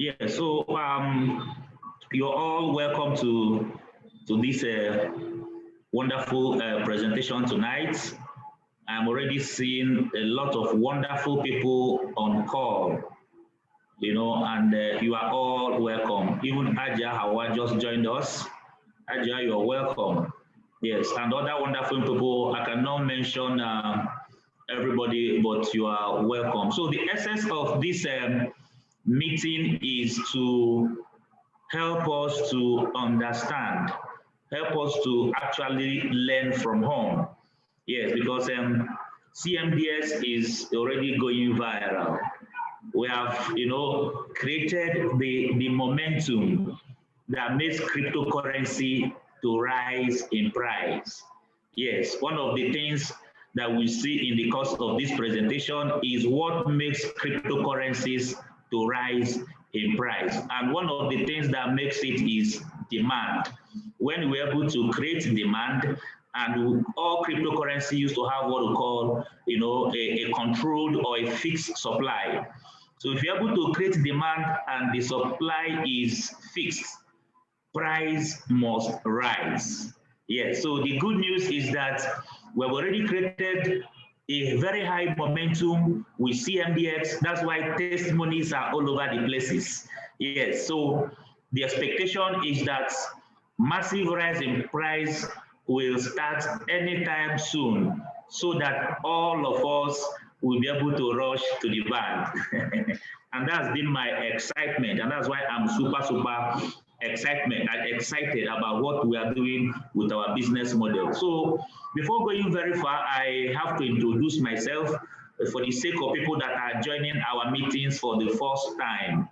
Yeah, so you're all welcome to this wonderful presentation tonight. I'm already seeing a lot of wonderful people on call, and you are all welcome. Even Aja Hawa just joined us. Aja, you're welcome. Yes, and other wonderful people. I cannot mention everybody, but you are welcome. So the essence of this meeting is to help us to understand, help us to actually learn from home. Yes, because CMDX is already going viral. We have, created the momentum that makes cryptocurrency to rise in price. Yes, one of the things that we see in the course of this presentation is what makes cryptocurrencies to rise in price. And one of the things that makes it is demand. When we're able to create demand, and all cryptocurrency used to have what we call, a controlled or a fixed supply. So if you're able to create demand and the supply is fixed, price must rise. Yes, so the good news is that we've already created a very high momentum with CMDX. That's why testimonies are all over the places. Yes, so the expectation is that massive rise in price will start anytime soon so that all of us will be able to rush to the bank. And that's been my excitement, and that's why I'm super excited about what we are doing with our business model. So before going very far, I have to introduce myself for the sake of people that are joining our meetings for the first time.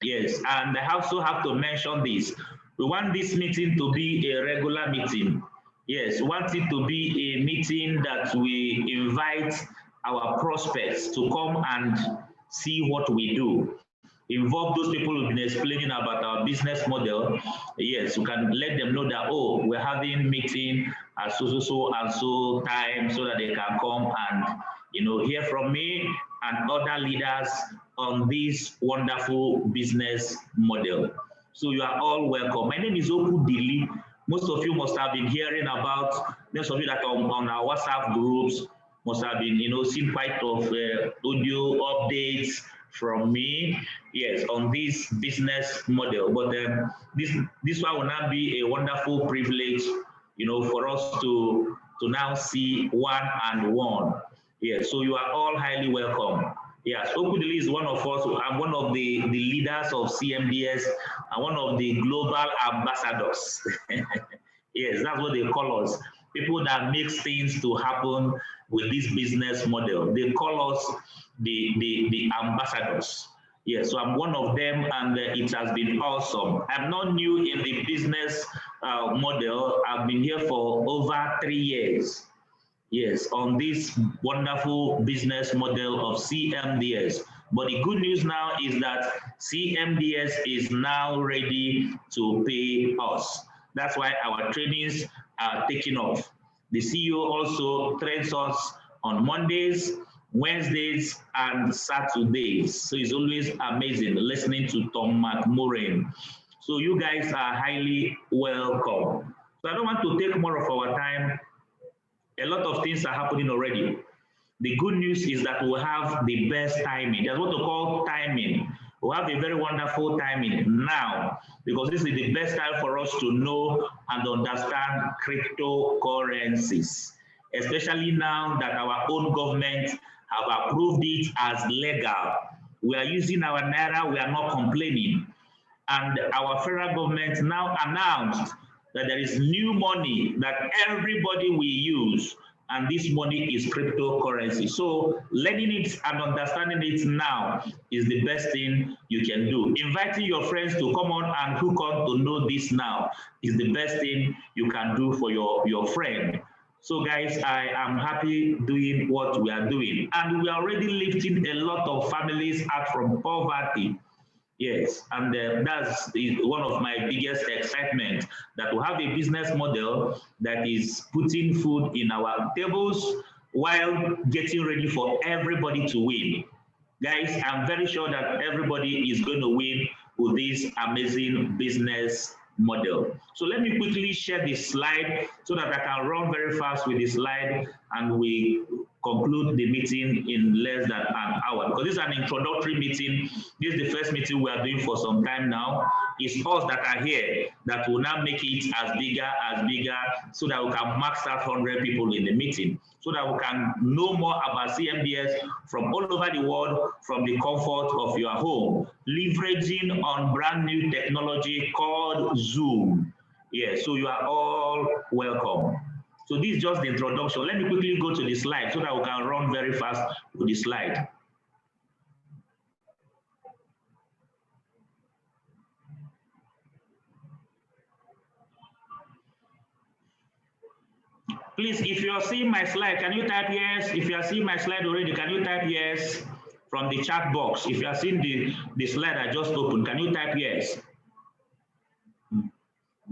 Yes, and I also have to mention this. We want this meeting to be a regular meeting. Yes, we want it to be a meeting that we invite our prospects to come and see what we do. Involve those people who've been explaining about our business model. Yes, we can let them know that, oh, we're having meeting at so and so time so that they can come and, hear from me and other leaders on this wonderful business model. So you are all welcome. My name is Oku Dili. Most of you must have been hearing about, most of you that are on our WhatsApp groups must have been, seen quite of audio updates from me, yes, on this business model. But this one will now be a wonderful privilege, for us to now see one-on-one. Yes, so you are all highly welcome. Yes, Okudili is one of us. I'm one of the leaders of CMDS and one of the global ambassadors. Yes, that's what they call us. People that makes things to happen with this business model. They call us the ambassadors. Yes, so I'm one of them, and it has been awesome. I'm not new in the business model. I've been here for over 3 years. Yes, on this wonderful business model of CMDS. But the good news now is that CMDS is now ready to pay us. That's why our trainings are taking off. The CEO also trains us on Mondays, Wednesdays, and Saturdays. So it's always amazing listening to Tom McMurray. So you guys are highly welcome. So I don't want to take more of our time. A lot of things are happening already. The good news is that we have the best timing. That's what we call timing. We have a very wonderful timing now because this is the best time for us to know and understand cryptocurrencies, especially now that our own government have approved it as legal. We are using our Naira, we are not complaining. And our federal government now announced that there is new money that everybody will use, and this money is cryptocurrency. So learning it and understanding it now is the best thing you can do. Inviting your friends to come on and hook on to know this now is the best thing you can do for your friend. So guys, I am happy doing what we are doing, and we are already lifting a lot of families out from poverty. Yes, and that's one of my biggest excitement, that we have a business model that is putting food in our tables while getting ready for everybody to win. Guys, I'm very sure that everybody is going to win with this amazing business model. So let me quickly share this slide so that I can run very fast with the slide and we conclude the meeting in less than an hour, because this is an introductory meeting. This is the first meeting we are doing for some time now. It's us that are here that will now make it as bigger, so that we can max out 100 people in the meeting, so that we can know more about CMDX from all over the world, from the comfort of your home, leveraging on brand new technology called Zoom. Yeah, so you are all welcome. So this is just the introduction. Let me quickly go to the slide so that we can run very fast with the slide. Please, if you are seeing my slide, can you type yes? If you are seeing my slide already, can you type yes from the chat box? If you are seeing the slide I just opened, can you type yes?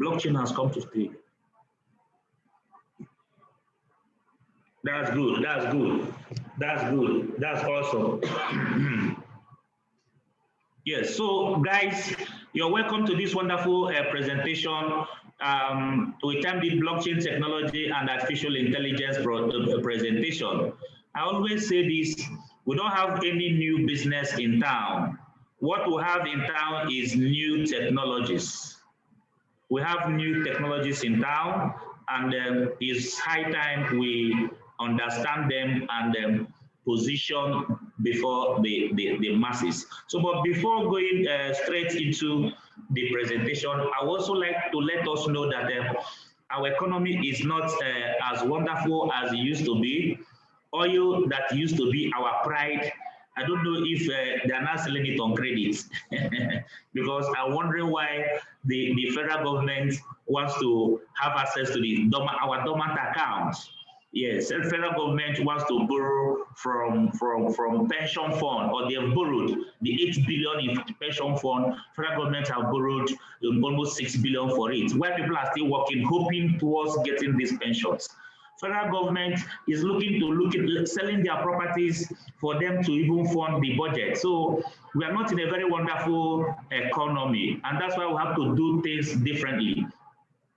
Blockchain has come to stay. That's good. That's good. That's good. That's awesome. Yes. So, guys, you're welcome to this wonderful presentation. We termed it blockchain technology and artificial intelligence presentation. I always say this: we don't have any new business in town. What we have in town is new technologies. We have new technologies in town, and it's high time we understand them and position before the masses. So, but before going straight into the presentation, I would also like to let us know that our economy is not as wonderful as it used to be. Oil that used to be our pride, I don't know if they are not selling it on credit because I'm wondering why the federal government wants to have access to our dormant accounts. Yes, the federal government wants to borrow from pension fund, or they have borrowed the 8 billion in pension fund. Federal government have borrowed almost 6 billion for it. Where people are still working, hoping towards getting these pensions. Federal government is looking at selling their properties for them to even fund the budget. So we are not in a very wonderful economy, and that's why we have to do things differently.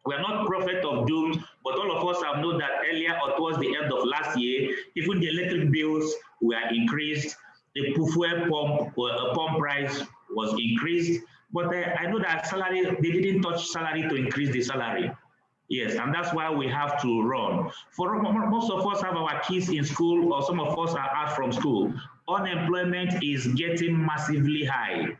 We are not prophet of doom, but all of us have known that earlier or towards the end of last year, even the electric bills were increased, the fuel pump price was increased, but I know that salary, they didn't touch salary to increase the salary. Yes, and that's why we have to run. For most of us have our kids in school, or some of us are out from school. Unemployment is getting massively high.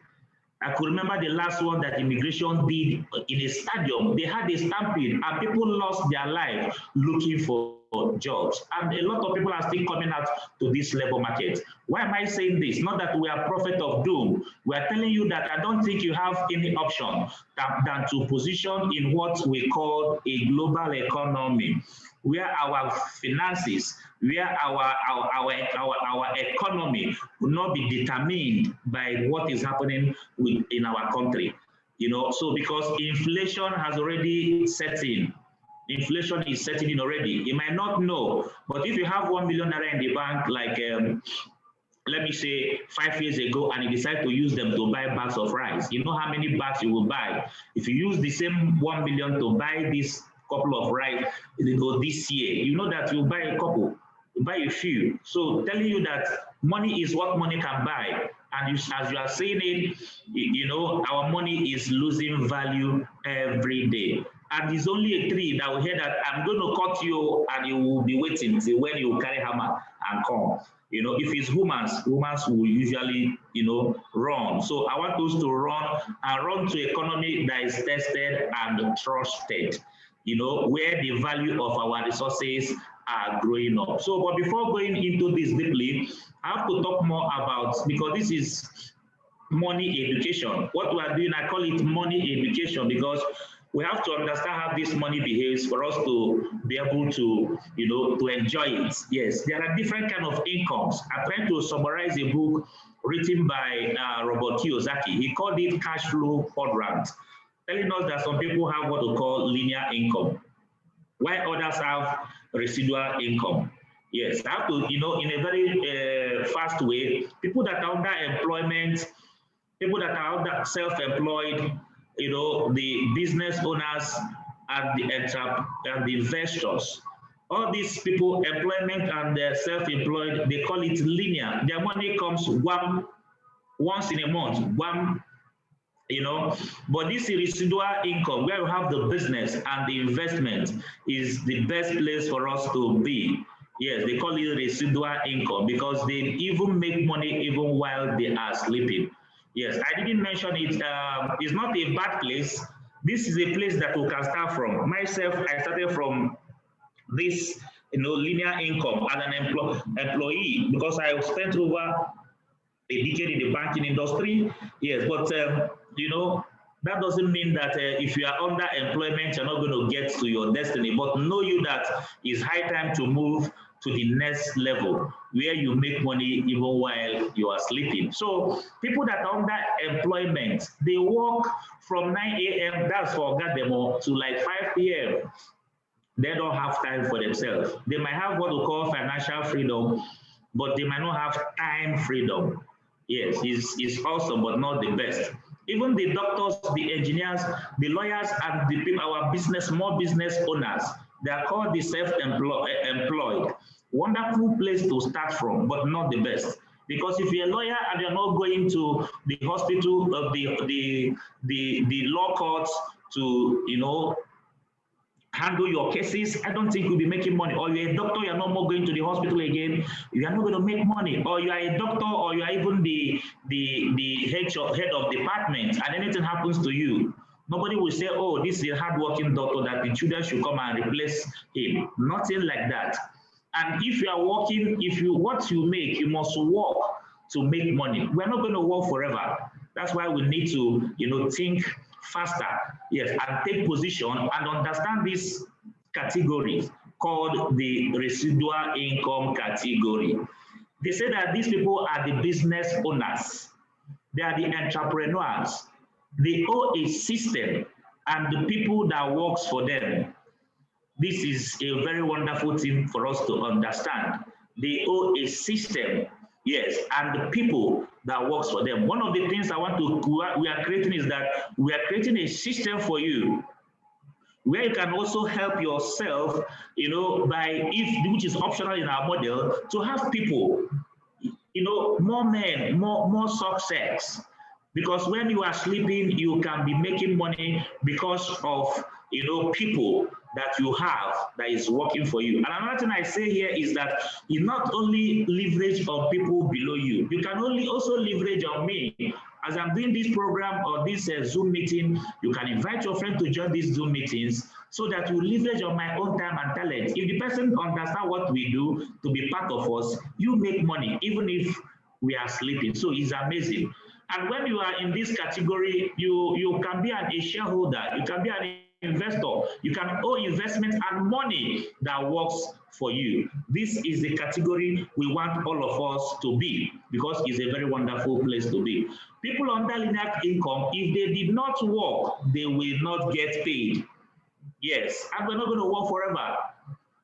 I could remember the last one that immigration did in a stadium. They had a stampede and people lost their life looking for jobs. And a lot of people are still coming out to this labor market. Why am I saying this? Not that we are prophet of doom. We are telling you that I don't think you have any option than to position in what we call a global economy, where our finances, where our economy will not be determined by what is happening in our country. You know, so because inflation has already set in. Inflation is setting in already. You might not know, but if you have 1 million naira in the bank, like let me say 5 years ago, and you decide to use them to buy bags of rice, you know how many bags you will buy. If you use the same 1 million to buy this couple of rice, you know, this year, you know that you buy a couple, you buy a few. So telling you that money is what money can buy. And as you are saying it, you know, our money is losing value every day. And it's only a tree that will hear that I'm going to cut you, and you will be waiting till when you carry hammer and come. You know, if it's humans will usually, you know, run. So I want us to run to economy that is tested and trusted, you know, where the value of our resources are growing up. So, but before going into this deeply, I have to talk more about, because this is money education. What we are doing, I call it money education, because we have to understand how this money behaves for us to be able to, you know, to enjoy it. Yes, there are different kind of incomes. I'm trying to summarize a book written by Robert Kiyosaki. He called it cash flow quadrant, telling us that some people have what we call linear income, while others have residual income. Yes, I have to, in a very fast way, people that are under employment, people that are under self-employed, the business owners and the investors. All these people, employment and self-employed, they call it linear. Their money comes once in a month, but this residual income where you have the business and the investment is the best place for us to be. Yes, they call it residual income because they even make money even while they are sleeping. Yes, I didn't mention it. It's not a bad place. This is a place that we can start from. Myself, I started from this linear income as an employee because I spent over a decade in the banking industry. Yes, but that doesn't mean that if you are under employment, you're not going to get to your destiny. But know you that it's high time to move to the next level where you make money even while you are sleeping. So people that are under employment, they work from 9 a.m. that's for Gademo to like 5 p.m. They don't have time for themselves. They might have what we call financial freedom, but they might not have time freedom. Yes, it's awesome, but not the best. Even the doctors, the engineers, the lawyers, and the people, our small business owners, they are called the self-employed. Wonderful place to start from, but not the best. Because if you're a lawyer and you're not going to the hospital of the law courts to handle your cases, I don't think you'll be making money. Or you're a doctor, you're no more going to the hospital again, you are not going to make money. Or you are a doctor, or you are even the head of department, and anything happens to you, nobody will say, oh, this is a hardworking doctor that the children should come and replace him. Nothing like that. And if you are working, what you make, you must work to make money. We're not going to work forever. That's why we need to, think faster, yes, and take position and understand this category called the residual income category. They say that these people are the business owners. They are the entrepreneurs. They owe a system and the people that works for them. This is a very wonderful thing for us to understand. They owe a system, yes, and the people that works for them. One of the things we are creating is that we are creating a system for you where you can also help yourself, which is optional in our model, to have people, more men, more success. Because when you are sleeping, you can be making money because of, people that you have that is working for you. And another thing I say here is that you not only leverage on people below you, you can also leverage on me. As I'm doing this program or this Zoom meeting, you can invite your friend to join these Zoom meetings so that you leverage on my own time and talent. If the person understands what we do to be part of us, you make money even if we are sleeping. So it's amazing. And when you are in this category, you can be a shareholder, you can be an investor, you can own investment and money that works for you. This is the category we want all of us to be because it's a very wonderful place to be. People under linear income, if they did not work, they will not get paid. Yes, and we're not going to work forever.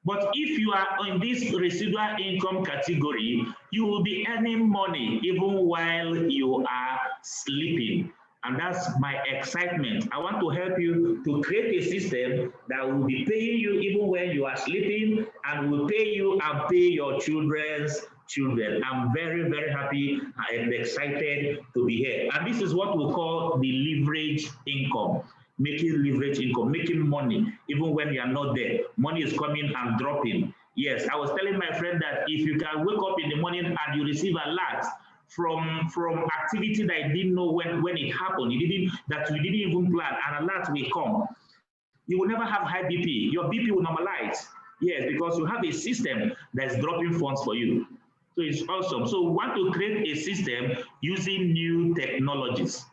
But if you are in this residual income category, you will be earning money even while you are sleeping. And that's my excitement. I want to help you to create a system that will be paying you even when you are sleeping and will pay you and pay your children's children. I'm very, very happy and excited to be here. And this is what we call the leverage income. Making leverage income, making money, even when you are not there. Money is coming and dropping. Yes, I was telling my friend that if you can wake up in the morning and you receive a lot from activity that you didn't know when it happened, you didn't even plan, and a lot will come, you will never have high BP. Your BP will normalize. Yes, because you have a system that's dropping funds for you. So it's awesome. So we want to create a system using new technologies.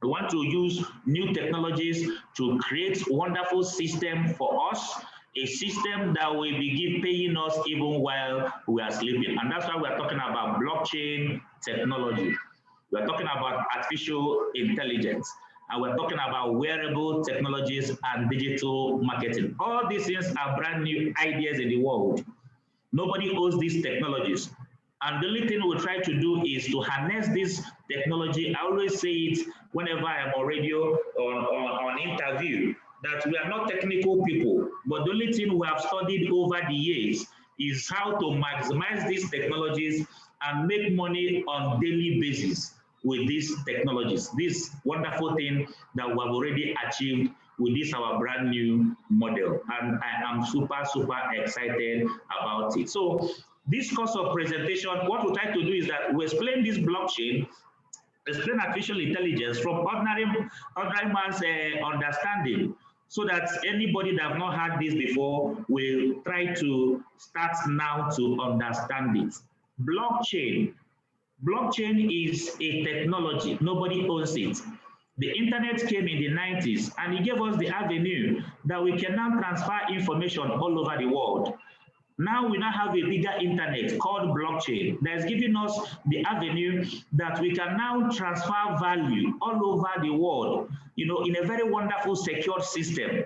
We want to use new technologies to create a wonderful system for us, a system that will be paying us even while we are sleeping. And that's why we're talking about blockchain technology. We're talking about artificial intelligence. And we're talking about wearable technologies and digital marketing. All these things are brand new ideas in the world. Nobody owns these technologies. And the only thing we try to do is to harness this technology. I always say it whenever I'm on radio or on interview, that we are not technical people, but the only thing we have studied over the years is how to maximize these technologies and make money on daily basis with these technologies. This wonderful thing that we have already achieved with this our brand new model, and I am super excited about it. So this course of presentation, what we try to do is that we explain this blockchain, explain artificial intelligence from ordinary man's understanding, so that anybody that have not had this before will try to start now to understand it. Blockchain is a technology. Nobody owns it. The internet came in the 90s and it gave us the avenue that we can now transfer information all over the world. Now we now have a bigger internet called blockchain that is giving us the avenue that we can now transfer value all over the world, in a very wonderful, secure system.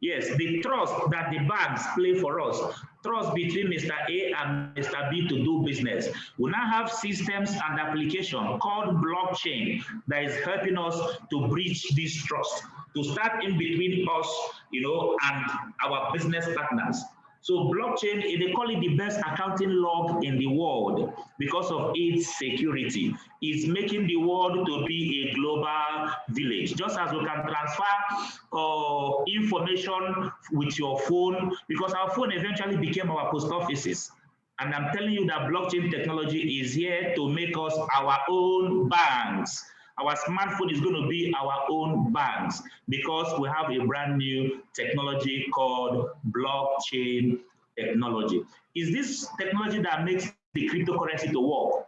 Yes, the trust that the banks play for us, trust between Mr. A and Mr. B to do business. We now have systems and application called blockchain that is helping us to bridge this trust, to start in between us, and our business partners. So blockchain, they call it the best accounting log in the world because of its security. It's making the world to be a global village. Just as we can transfer information with your phone, because our phone eventually became our post offices. And I'm telling you that blockchain technology is here to make us our own banks. Our smartphone is going to be our own banks because we have a brand new technology called blockchain technology. Is this technology that makes the cryptocurrency to work?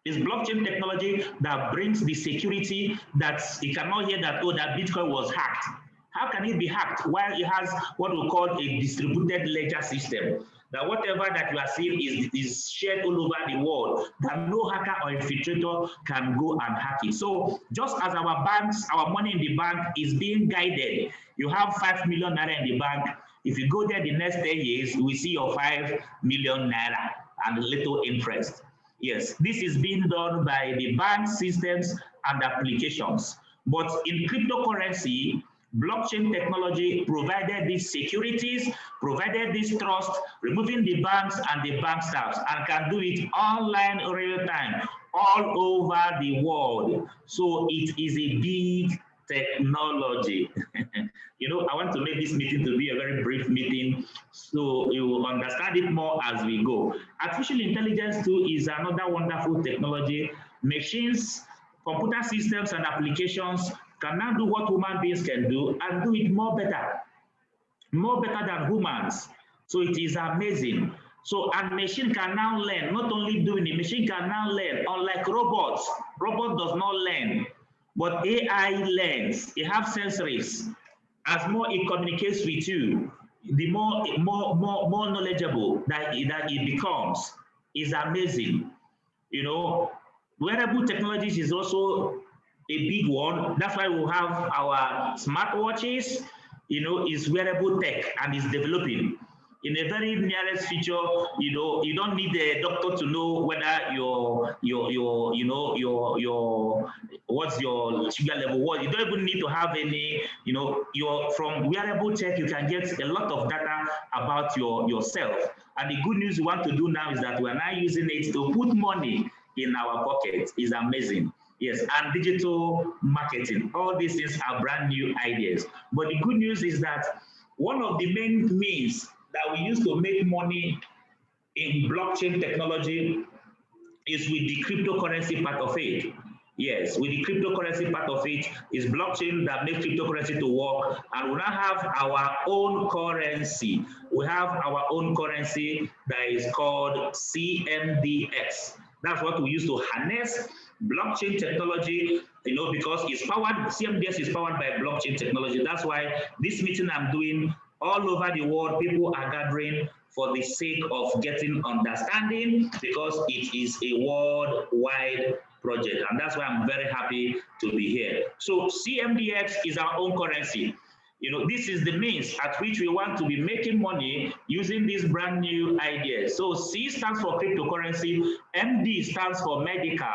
Is blockchain technology that brings the security that you cannot hear that, that Bitcoin was hacked. How can it be hacked while it has what we call a distributed ledger system? That whatever that you are seeing is shared all over the world, that no hacker or infiltrator can go and hack it. So just as our banks, our money in the bank is being guided, you have 5 million naira in the bank. If you go there the next 10 years, we see your 5 million naira and little interest. Yes, this is being done by the bank systems and applications. But in cryptocurrency, blockchain technology provided these securities, provided this trust, removing the banks and the bank staffs, and can do it online real time all over the world. So it is a big technology. I want to make this meeting to be a very brief meeting so you will understand it more as we go. Artificial intelligence too is another wonderful technology. Machines, computer systems and applications can now do what human beings can do and do it more better than humans. So it is amazing. So, and machine can now learn, not only doing it, machine can now learn, unlike robots. Robot does not learn, but AI learns. It has sensories. As more it communicates with you, the more knowledgeable that it becomes. Is amazing. Wearable technologies is also a big one. That's why we have our smartwatches, is wearable tech and is developing. In a very nearest future, you don't need a doctor to know whether what's your sugar level. You don't even need to have any, from wearable tech, you can get a lot of data about yourself. And the good news we want to do now is that we're now using it to put money in our pockets. Is amazing. Yes, and digital marketing. All these things are brand new ideas. But the good news is that one of the main means that we use to make money in blockchain technology is with the cryptocurrency part of it. Yes, with the cryptocurrency part of it is blockchain that makes cryptocurrency to work, and we now have our own currency. We have our own currency that is called CMDX. That's what we use to harness blockchain technology, because CMDX is powered by blockchain technology. That's why this meeting I'm doing all over the world, people are gathering for the sake of getting understanding, because it is a worldwide project. And that's why I'm very happy to be here. So CMDX is our own currency. You know, this is the means at which we want to be making money using these brand new ideas. So C stands for cryptocurrency, MD stands for medical,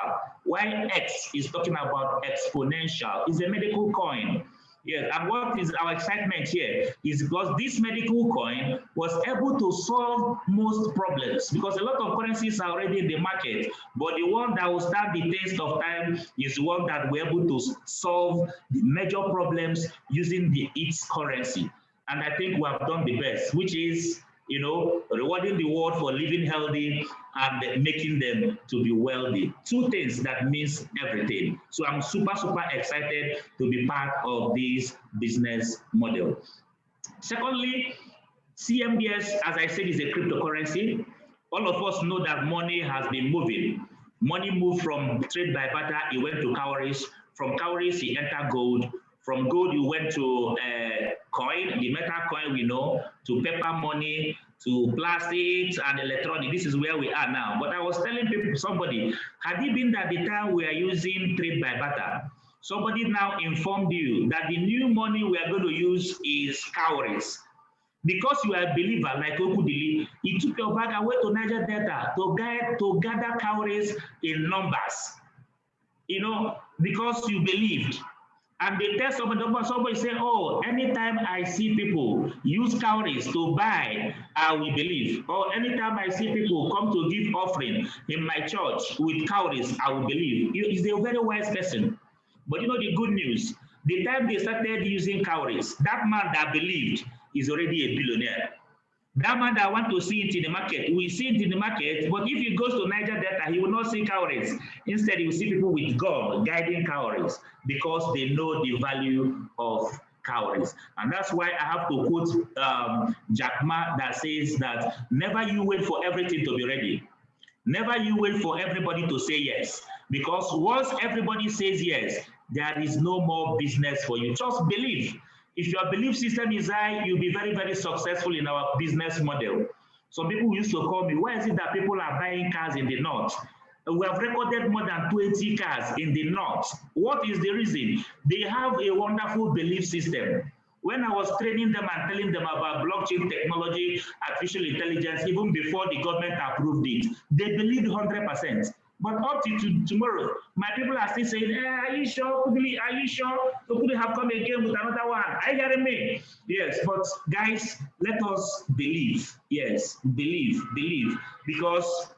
while X is talking about exponential. It's a medical coin. Yes, and what is our excitement here is because this medical coin was able to solve most problems, because a lot of currencies are already in the market, but the one that will stand the test of time is the one that we're able to solve the major problems using its currency. And I think we have done the best, which is, you know, rewarding the world for living healthy and making them to be wealthy. Two things that means everything. So I'm super, super excited to be part of this business model. Secondly, CMDX, as I said, is a cryptocurrency. All of us know that money has been moving. Money moved from trade by barter, it went to cowries. From cowries, it entered gold. From gold, you went to coin, the metal coin we know, to paper money, to plastics and electronic. This is where we are now. But I was telling people, somebody, had it been that the time we are using trade by barter, somebody now informed you that the new money we are going to use is cowries. Because you are a believer like Okudili, he took your bag away to Niger Delta to gather cowries in numbers. You know, because you believed. And they tell somebody say, oh, anytime I see people use cowries to buy, I will believe. Or anytime I see people come to give offering in my church with cowries, I will believe. He's a very wise person. But you know the good news, the time they started using cowries, that man that believed is already a billionaire. That man that want to see it in the market, we see it in the market, but if he goes to Niger Delta, he will not see cowries. Instead, he will see people with gun guiding cowries because they know the value of cowries. And that's why I have to quote Jack Ma that says that never you wait for everything to be ready. Never you wait for everybody to say yes. Because once everybody says yes, there is no more business for you. Just believe. If your belief system is high, you'll be very, very successful in our business model. Some people used to call me, why is it that people are buying cars in the north? We have recorded more than 20 cars in the north. What is the reason? They have a wonderful belief system. When I was training them and telling them about blockchain technology, artificial intelligence, even before the government approved it, they believed 100%. But up to tomorrow, my people are still saying, are you sure? Are you sure? So could have come again with another one? Are you getting me? Yes, but guys, let us believe. Yes, believe. Because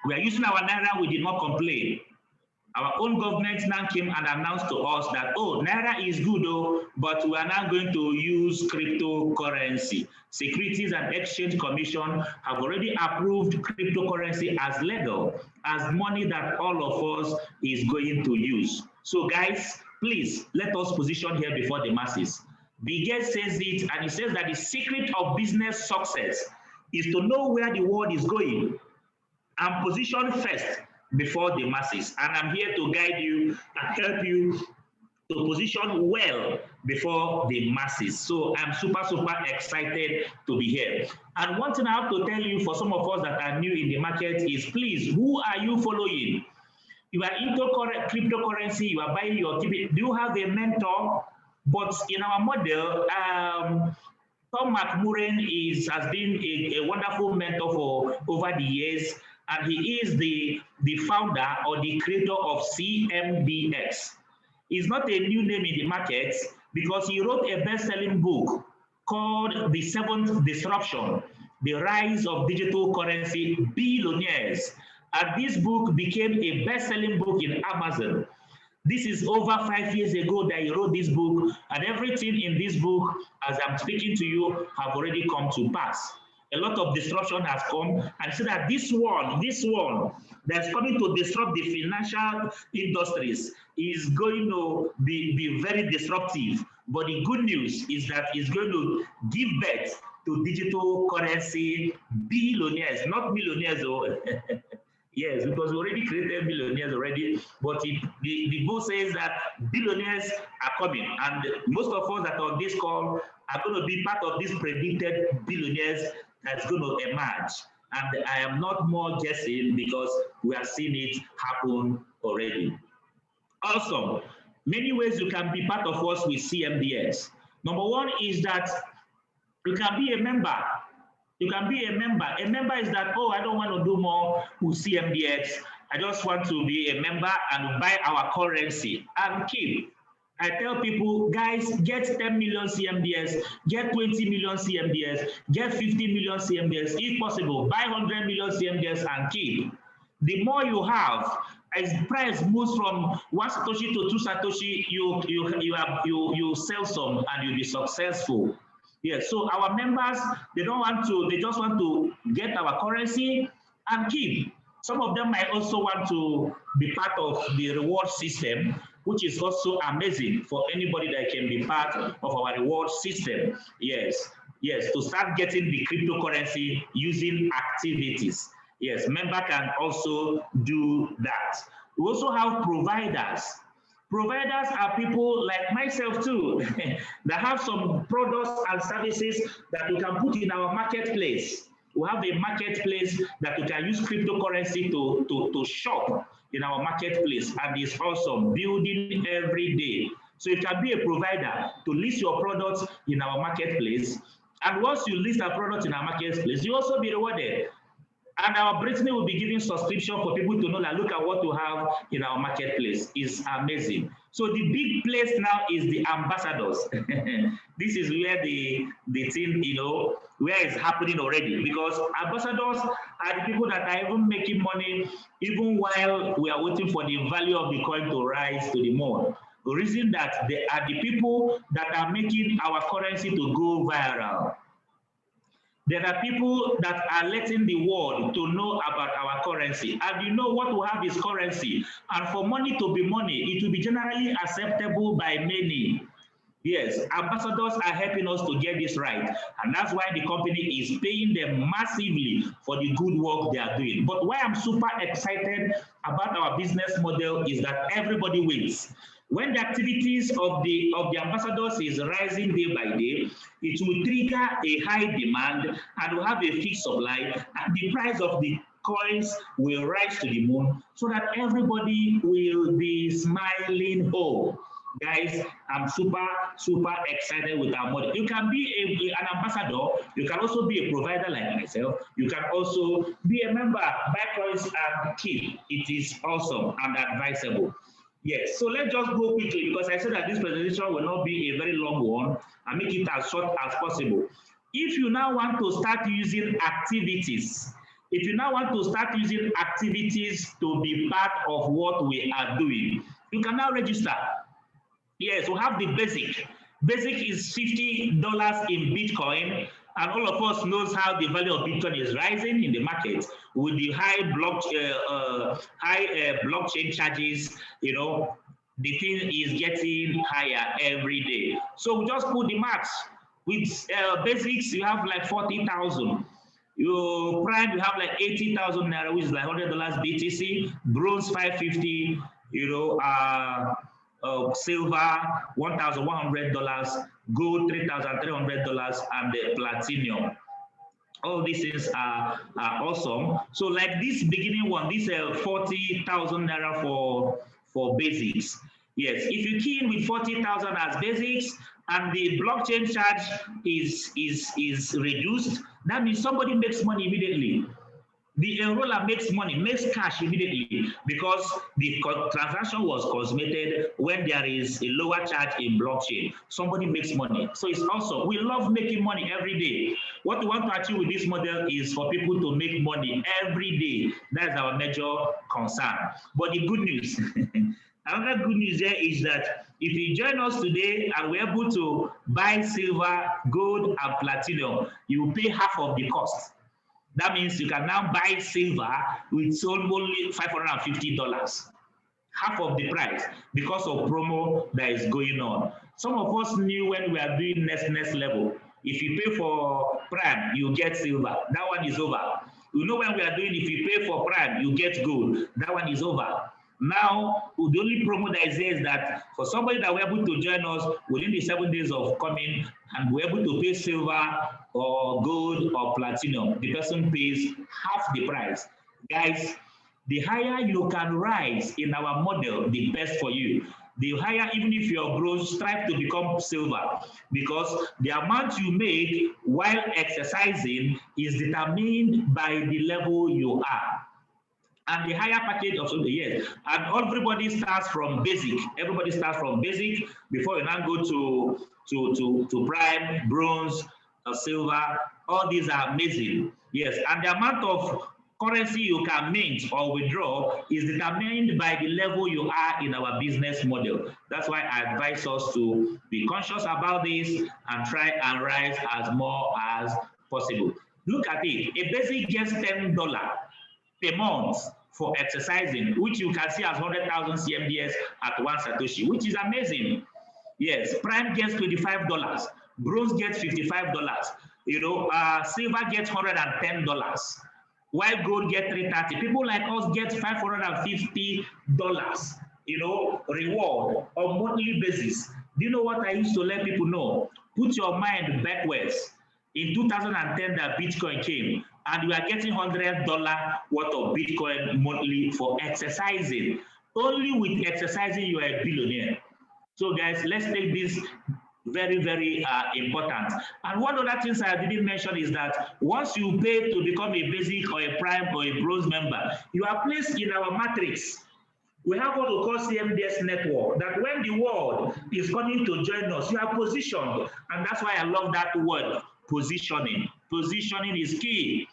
we are using our Naira, we did not complain. Our own government now came and announced to us that, oh, Naira is good, oh, but we are now going to use cryptocurrency. Securities and Exchange Commission have already approved cryptocurrency as legal, as money that all of us is going to use. So guys, please, let us position here before the masses. Bill Gates says it, and he says that the secret of business success is to know where the world is going and position first before the masses. And I'm here to guide you and help you to position well before the masses. So I'm super, super excited to be here. And one thing I have to tell you for some of us that are new in the market is, please, who are you following? You are into cryptocurrency, you are buying your ticket. Do you have a mentor? But in our model, Tom McMurray has been a wonderful mentor for over the years, and he is the founder or the creator of CMDX. It's not a new name in the market because he wrote a best-selling book called The Seventh Disruption, The Rise of Digital Currency Billionaires. And this book became a best-selling book in Amazon. This is over 5 years ago that he wrote this book, and everything in this book, as I'm speaking to you, have already come to pass. A lot of disruption has come, and so that this one that's coming to disrupt the financial industries is going to be very disruptive. But the good news is that it's going to give birth to digital currency billionaires, not millionaires. Yes, because we already created billionaires already, but the book says that billionaires are coming, and most of us that are on this call are going to be part of this predicted billionaires that's going to emerge. And I am not more guessing because we have seen it happen already. Awesome. Many ways you can be part of us with CMDX. Number one is that you can be a member. You can be a member. A member is that, oh, I don't want to do more with CMDX. I just want to be a member and buy our currency and keep. I tell people, guys, get 10 million CMDS, get 20 million CMDS, get 50 million CMDS. If possible, buy 100 million CMDS and keep. The more you have, as the price moves from 1 Satoshi to 2 Satoshi, you sell some and you'll be successful. Yes, so our members, they just want to get our currency and keep. Some of them might also want to be part of the reward system, which is also amazing for anybody that can be part of our reward system. Yes, to start getting the cryptocurrency using activities. Yes, member can also do that. We also have providers. Providers are people like myself too, that have some products and services that we can put in our marketplace. We have a marketplace that we can use cryptocurrency to shop in our marketplace, and it's awesome, building every day. So you can be a provider to list your products in our marketplace, and once you list our products in our marketplace, you also be rewarded. And our Brittany will be giving subscription for people to know that look at what we have in our marketplace. Is amazing. So the big place now is the ambassadors. This is where the thing, where it's happening already, because ambassadors are the people that are even making money even while we are waiting for the value of the coin to rise to the moon. The reason that they are the people that are making our currency to go viral. There are people that are letting the world to know about our currency. And you know what we have is currency. And for money to be money, it will be generally acceptable by many. Yes, ambassadors are helping us to get this right. And that's why the company is paying them massively for the good work they are doing. But why I'm super excited about our business model is that everybody wins. When the activities of the ambassadors is rising day by day, it will trigger a high demand and will have a fixed supply, and the price of the coins will rise to the moon so that everybody will be smiling home. Guys, I'm super excited with our model. You can be an ambassador. You can also be a provider like myself. You can also be a member, buy coins and keep. It is awesome and advisable. Yes, so let's just go quickly, because I said that this presentation will not be a very long one, and make it as short as possible. If you now want to start using activities, to be part of what we are doing, you can now register. Yes, we have the basic. Basic is $50 in Bitcoin, and all of us knows how the value of Bitcoin is rising in the market with the high blockchain charges. The thing is getting higher every day. So we just put the max. With basics, you have like 40,000. Your prime, you have like 80,000 naira, which is like $100 BTC. Bronze 550. Silver $1,100, gold $3,300, and the platinum. All these things are awesome. So like this beginning one, this 40,000 naira for basics. Yes, if you key in with 40,000 as basics and the blockchain charge is reduced, that means somebody makes money immediately. The enroller makes money, makes cash immediately, because the transaction was consummated when there is a lower charge in blockchain. Somebody makes money. So it's awesome. We love making money every day. What we want to achieve with this model is for people to make money every day. That's our major concern. But the good news, another good news there is that if you join us today and we're able to buy silver, gold, and platinum, you will pay half of the cost. That means you can now buy silver with only $550, half of the price, because of promo that is going on. Some of us knew when we are doing next level, if you pay for prime, you get silver. That one is over. You know when we are doing, if you pay for prime, you get gold. That one is over. Now, the only promo that is there is that for somebody that were able to join us within the 7 days of coming and we're able to pay silver or gold or platinum, the person pays half the price. Guys, the higher you can rise in our model, the best for you. the higher, even if you're bronze, strive to become silver, because the amount you make while exercising is determined by the level you are. And the higher package of the year. And everybody starts from basic. Everybody starts from basic before you now go to prime, bronze, silver. All these are amazing. Yes, and the amount of currency you can mint or withdraw is determined by the level you are in our business model. That's why I advise us to be conscious about this and try and rise as more as possible. Look at it. A basic gets $10 per month for exercising, which you can see as 100,000 CMDX at one Satoshi, which is amazing. Yes, Prime gets $25, Bronze gets $55, Silver gets $110, while Gold gets $330. People like us get $550, reward on monthly basis. Do you know what I used to let people know? Put your mind backwards. In 2010, that Bitcoin came, and you are getting $100 worth of Bitcoin monthly for exercising. Only with exercising, you are a billionaire. So guys, let's take this very, very important. And one other things I didn't mention is that once you pay to become a basic or a prime or a bronze member, you are placed in our matrix. We have what we call CMDX network, that when the world is coming to join us, you are positioned. And that's why I love that word, positioning. Positioning is key.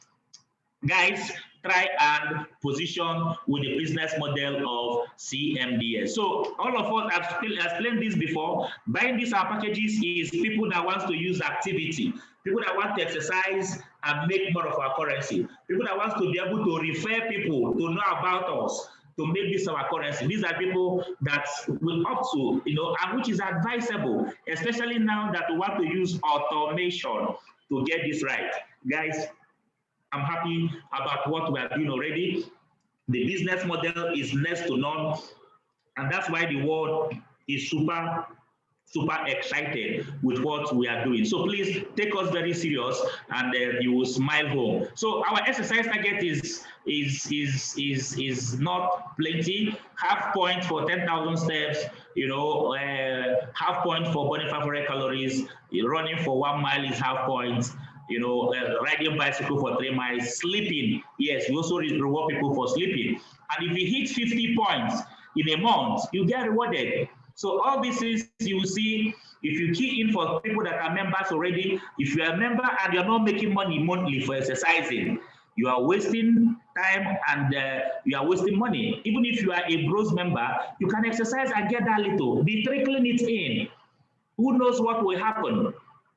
Guys, try and position with the business model of CMDS. So all of us have explained this before. Buying these packages is people that want to use activity, people that want to exercise and make more of our currency, people that want to be able to refer people to know about us, to make this our currency. These are people that will up to, and which is advisable, especially now that we want to use automation to get this right. Guys, I'm happy about what we are doing already. The business model is next to none, and that's why the world is super excited with what we are doing. So please take us very serious, and you will smile home. So our exercise target is not plenty. Half point for 10,000 steps. Half point for burning 500 calories. Running for 1 mile is half point. Riding bicycle for 3 miles, sleeping. Yes, we also reward people for sleeping. And if you hit 50 points in a month, you get rewarded. So all these things you will see if you key in for people that are members already. If you are a member and you're not making money monthly for exercising, you are wasting time and you are wasting money. Even if you are a bronze member, you can exercise and get that little. Be trickling it in. Who knows what will happen?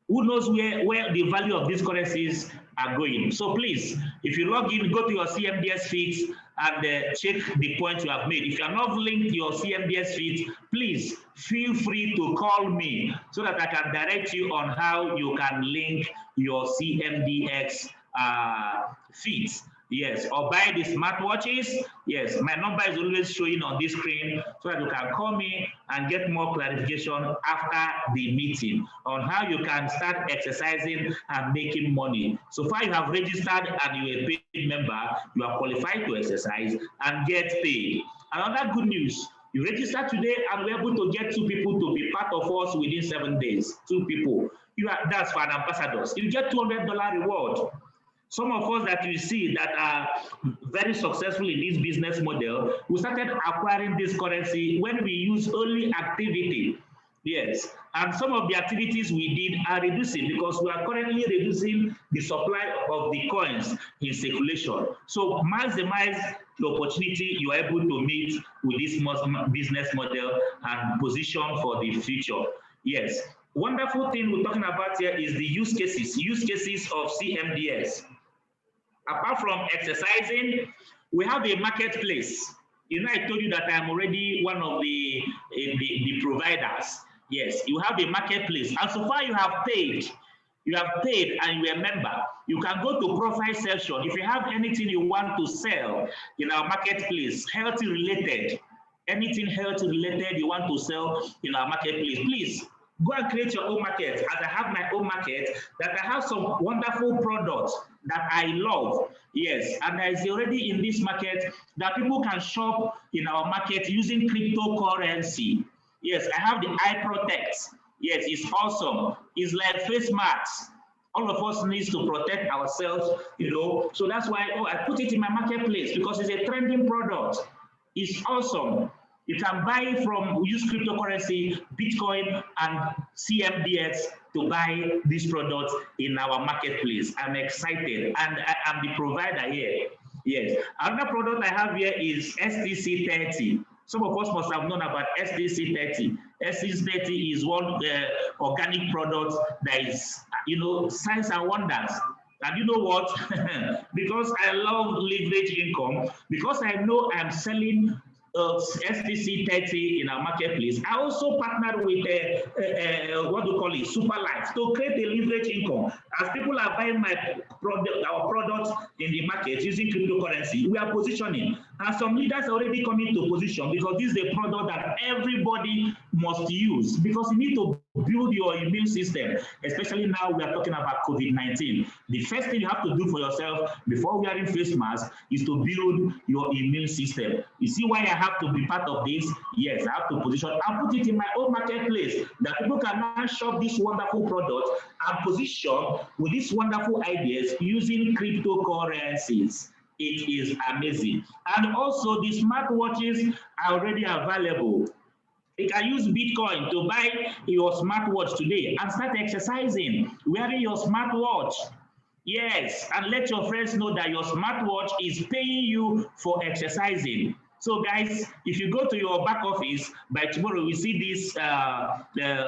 Who knows where the value of these currencies are going? So please, if you log in, go to your CMDX feeds and check the point you have made. If you are not linked to your CMDX feeds, please feel free to call me so that I can direct you on how you can link your CMDX feeds. Yes, or buy the smartwatches. Yes, my number is always showing on this screen so that you can call me and get more clarification after the meeting on how you can start exercising and making money. So far you have registered and you're a paid member, you are qualified to exercise and get paid. Another good news, you register today and we're able to get 2 people to be part of us within 7 days. 2 people. That's for an ambassador. You get $200 reward. Some of us that you see that are very successful in this business model, we started acquiring this currency when we use only activity. Yes, and some of the activities we did are reducing because we are currently reducing the supply of the coins in circulation. So maximize the opportunity you are able to meet with this business model and position for the future. Yes, wonderful thing we're talking about here is the use cases of CMDS. Apart from exercising, we have a marketplace. I told you that I'm already one of the providers. Yes, you have a marketplace. And so far you have paid. You have paid and you are a member. You can go to profile section. If you have anything you want to sell in our marketplace, healthy related, anything healthy related you want to sell in our marketplace, please go and create your own market. As I have my own market, that I have some wonderful products that I love. Yes, and there is already in this market that people can shop in our market using cryptocurrency. Yes, I have the eye protect. Yes, it's awesome. It's like face masks. All of us needs to protect ourselves, you know. So that's why I put it in my marketplace because it's a trending product. It's awesome. You can buy from, use cryptocurrency, Bitcoin, and CMDX to buy this product in our marketplace. I'm excited, and I'm the provider here. Yes. Another product I have here is STC30. Some of us must have known about STC30. STC30 is one organic product that is, you know, science and wonders. And you know what? Because I love leverage income, because I know I'm selling STC30 in our marketplace, I also partnered with what do you call it, Super Life, to create a leverage income. As people are buying our products in the market using cryptocurrency, we are positioning. And some leaders are already coming to position because this is a product that everybody must use, because you need to build your immune system, especially now we are talking about COVID-19. The first thing you have to do for yourself before wearing face masks is to build your immune system. You see why I have to be part of this? Yes, I have to position and put it in my own marketplace that people can now shop this wonderful product and position with these wonderful ideas using cryptocurrencies. It is amazing. And also the smartwatches are already available. You can use Bitcoin to buy your smartwatch today and start exercising wearing your smartwatch. Yes, and let your friends know that your smartwatch is paying you for exercising. So guys, if you go to your back office, by tomorrow we see this,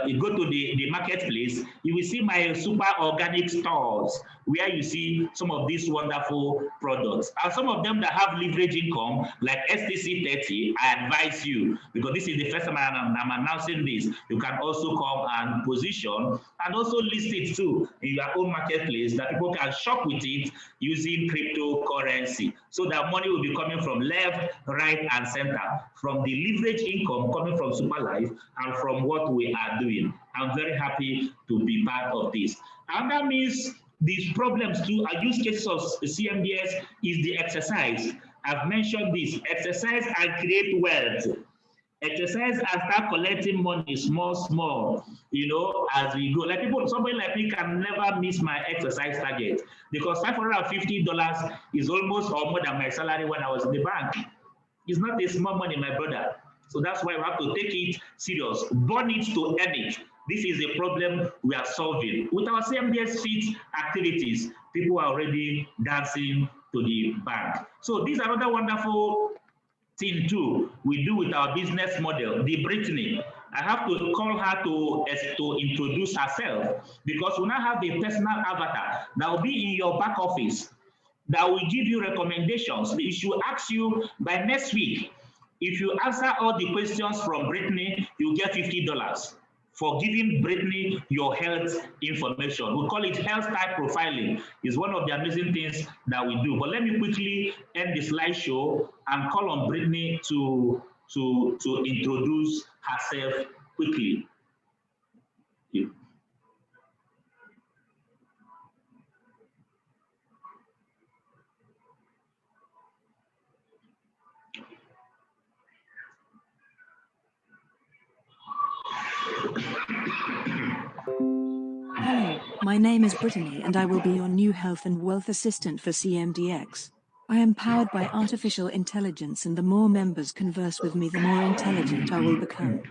you go to the marketplace, you will see my super organic stores where you see some of these wonderful products. And some of them that have leverage income, like STC30, I advise you, because this is the first time I'm announcing this, you can also come and position and also list it too in your own marketplace that people can shop with it using cryptocurrency. So that money will be coming from left, right, and center, from the leverage income coming from Super Life and from what we are doing. I'm very happy to be part of this. And that means these problems too, use cases of CMDX is the exercise. I've mentioned this, exercise and create wealth. Exercise and start collecting money small, you know, as we go. Like people, somebody like me can never miss my exercise target because $550 is almost or more than my salary when I was in the bank. It's not a small money, my brother. So that's why we have to take it serious, burn it to earn it. This is a problem we are solving. With our CMDS Fit activities, people are already dancing to the bank. So these are another wonderful thing too we do with our business model. The Brittany, I have to call her to introduce herself, because we now have a personal avatar that will be in your back office that will give you recommendations. It should ask you by next week. If you answer all the questions from Brittany, you get $50 for giving Brittany your health information. We call it health type profiling. It's one of the amazing things that we do. But let me quickly end the slideshow and call on Brittany to introduce herself quickly. Yeah. Hello, my name is Brittany and I will be your new health and wealth assistant for CMDX. I am powered by artificial intelligence, and the more members converse with me, the more intelligent I will become.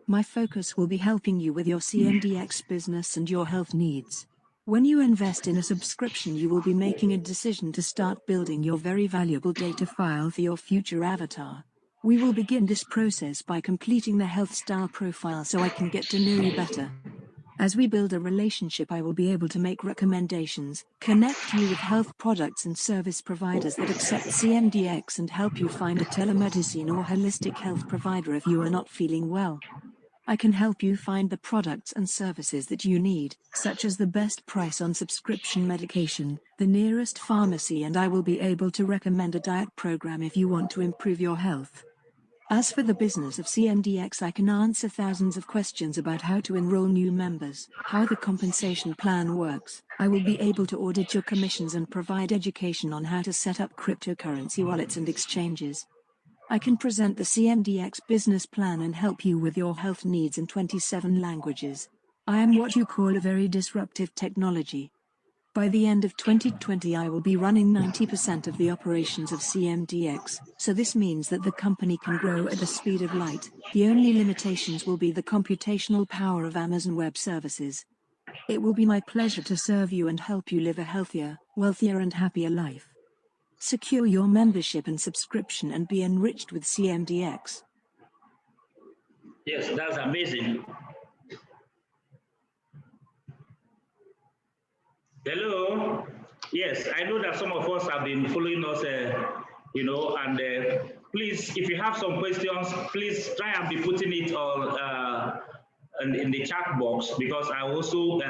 My focus will be helping you with your CMDX business and your health needs. When you invest in a subscription, you will be making a decision to start building your very valuable data file for your future avatar. We will begin this process by completing the health style profile so I can get to know you better. As we build a relationship, I will be able to make recommendations, connect you with health products and service providers that accept CMDX, and help you find a telemedicine or holistic health provider if you are not feeling well. I can help you find the products and services that you need, such as the best price on subscription medication, the nearest pharmacy, and I will be able to recommend a diet program if you want to improve your health. As for the business of CMDX, I can answer thousands of questions about how to enroll new members, how the compensation plan works. I will be able to audit your commissions and provide education on how to set up cryptocurrency wallets and exchanges. I can present the CMDX business plan and help you with your health needs in 27 languages. I am what you call a very disruptive technology. By the end of 2020, I will be running 90% of the operations of CMDX, so this means that the company can grow at the speed of light. The only limitations will be the computational power of Amazon Web Services. It will be my pleasure to serve you and help you live a healthier, wealthier and happier life. Secure your membership and subscription and be enriched with CMDX. Yes, that's amazing. Hello. Yes, I know that some of us have been following us, and please, if you have some questions, please try and be putting it on in the chat box, because I also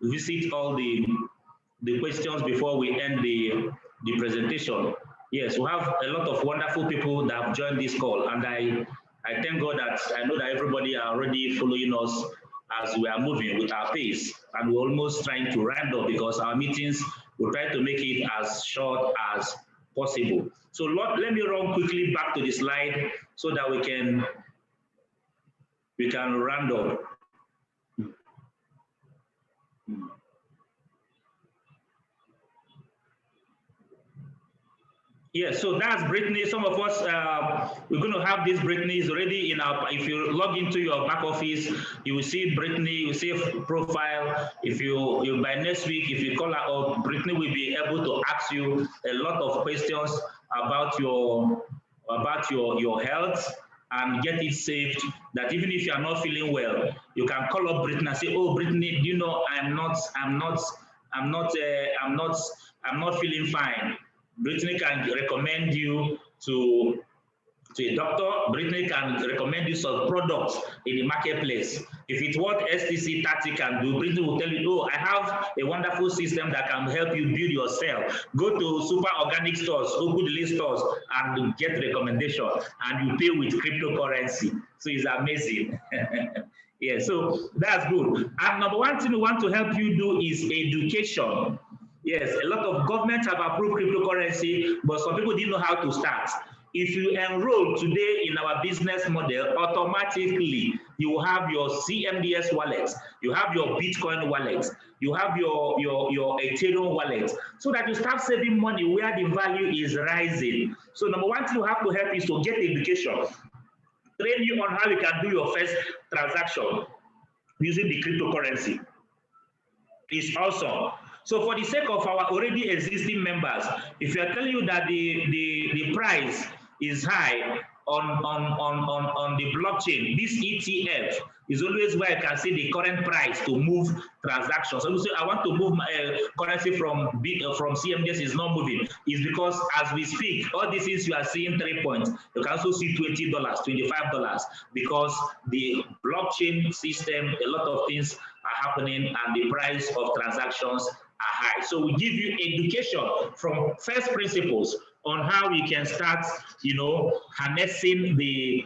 visit all the questions before we end the presentation. Yes, we have a lot of wonderful people that have joined this call, and I thank God that I know that everybody are already following us as we are moving with our pace, and we're almost trying to round up because our meetings, we try to make it as short as possible. So let me run quickly back to the slide so that we can round up. Yes, so that's Brittany. Some of us, we're going to have this. Brittany is already in our, if you log into your back office, you will see Brittany, you will see a profile. If you by next week, if you call her up, Brittany will be able to ask you a lot of questions about your health and get it saved, that even if you are not feeling well, you can call up Brittany and say, oh, Brittany, you know, I'm not feeling fine. Brittany can recommend you to a doctor. Brittany can recommend you some products in the marketplace. If it's what STC 30 can do, Brittany will tell you, oh, I have a wonderful system that can help you build yourself. Go to super organic stores, Google list stores, and get recommendation, and you pay with cryptocurrency. So it's amazing. Yeah, so that's good. And number one thing we want to help you do is education. Yes, a lot of governments have approved cryptocurrency, but some people didn't know how to start. If you enroll today in our business model, automatically you have your CMDS wallet, you have your Bitcoin wallet, you have your Ethereum wallet, so that you start saving money where the value is rising. So number one thing you have to help is to get education, train you on how you can do your first transaction using the cryptocurrency. It's awesome. So for the sake of our already existing members, if you are telling you that the price is high on the blockchain, this ETF is always where I can see the current price to move transactions. So you say, I want to move my currency from CMDS, is not moving. It's because as we speak, all these things you are seeing 3 points, you can also see $20, $25, because the blockchain system, a lot of things are happening and the price of transactions are high. So we give you education from first principles on how we can start, harnessing the,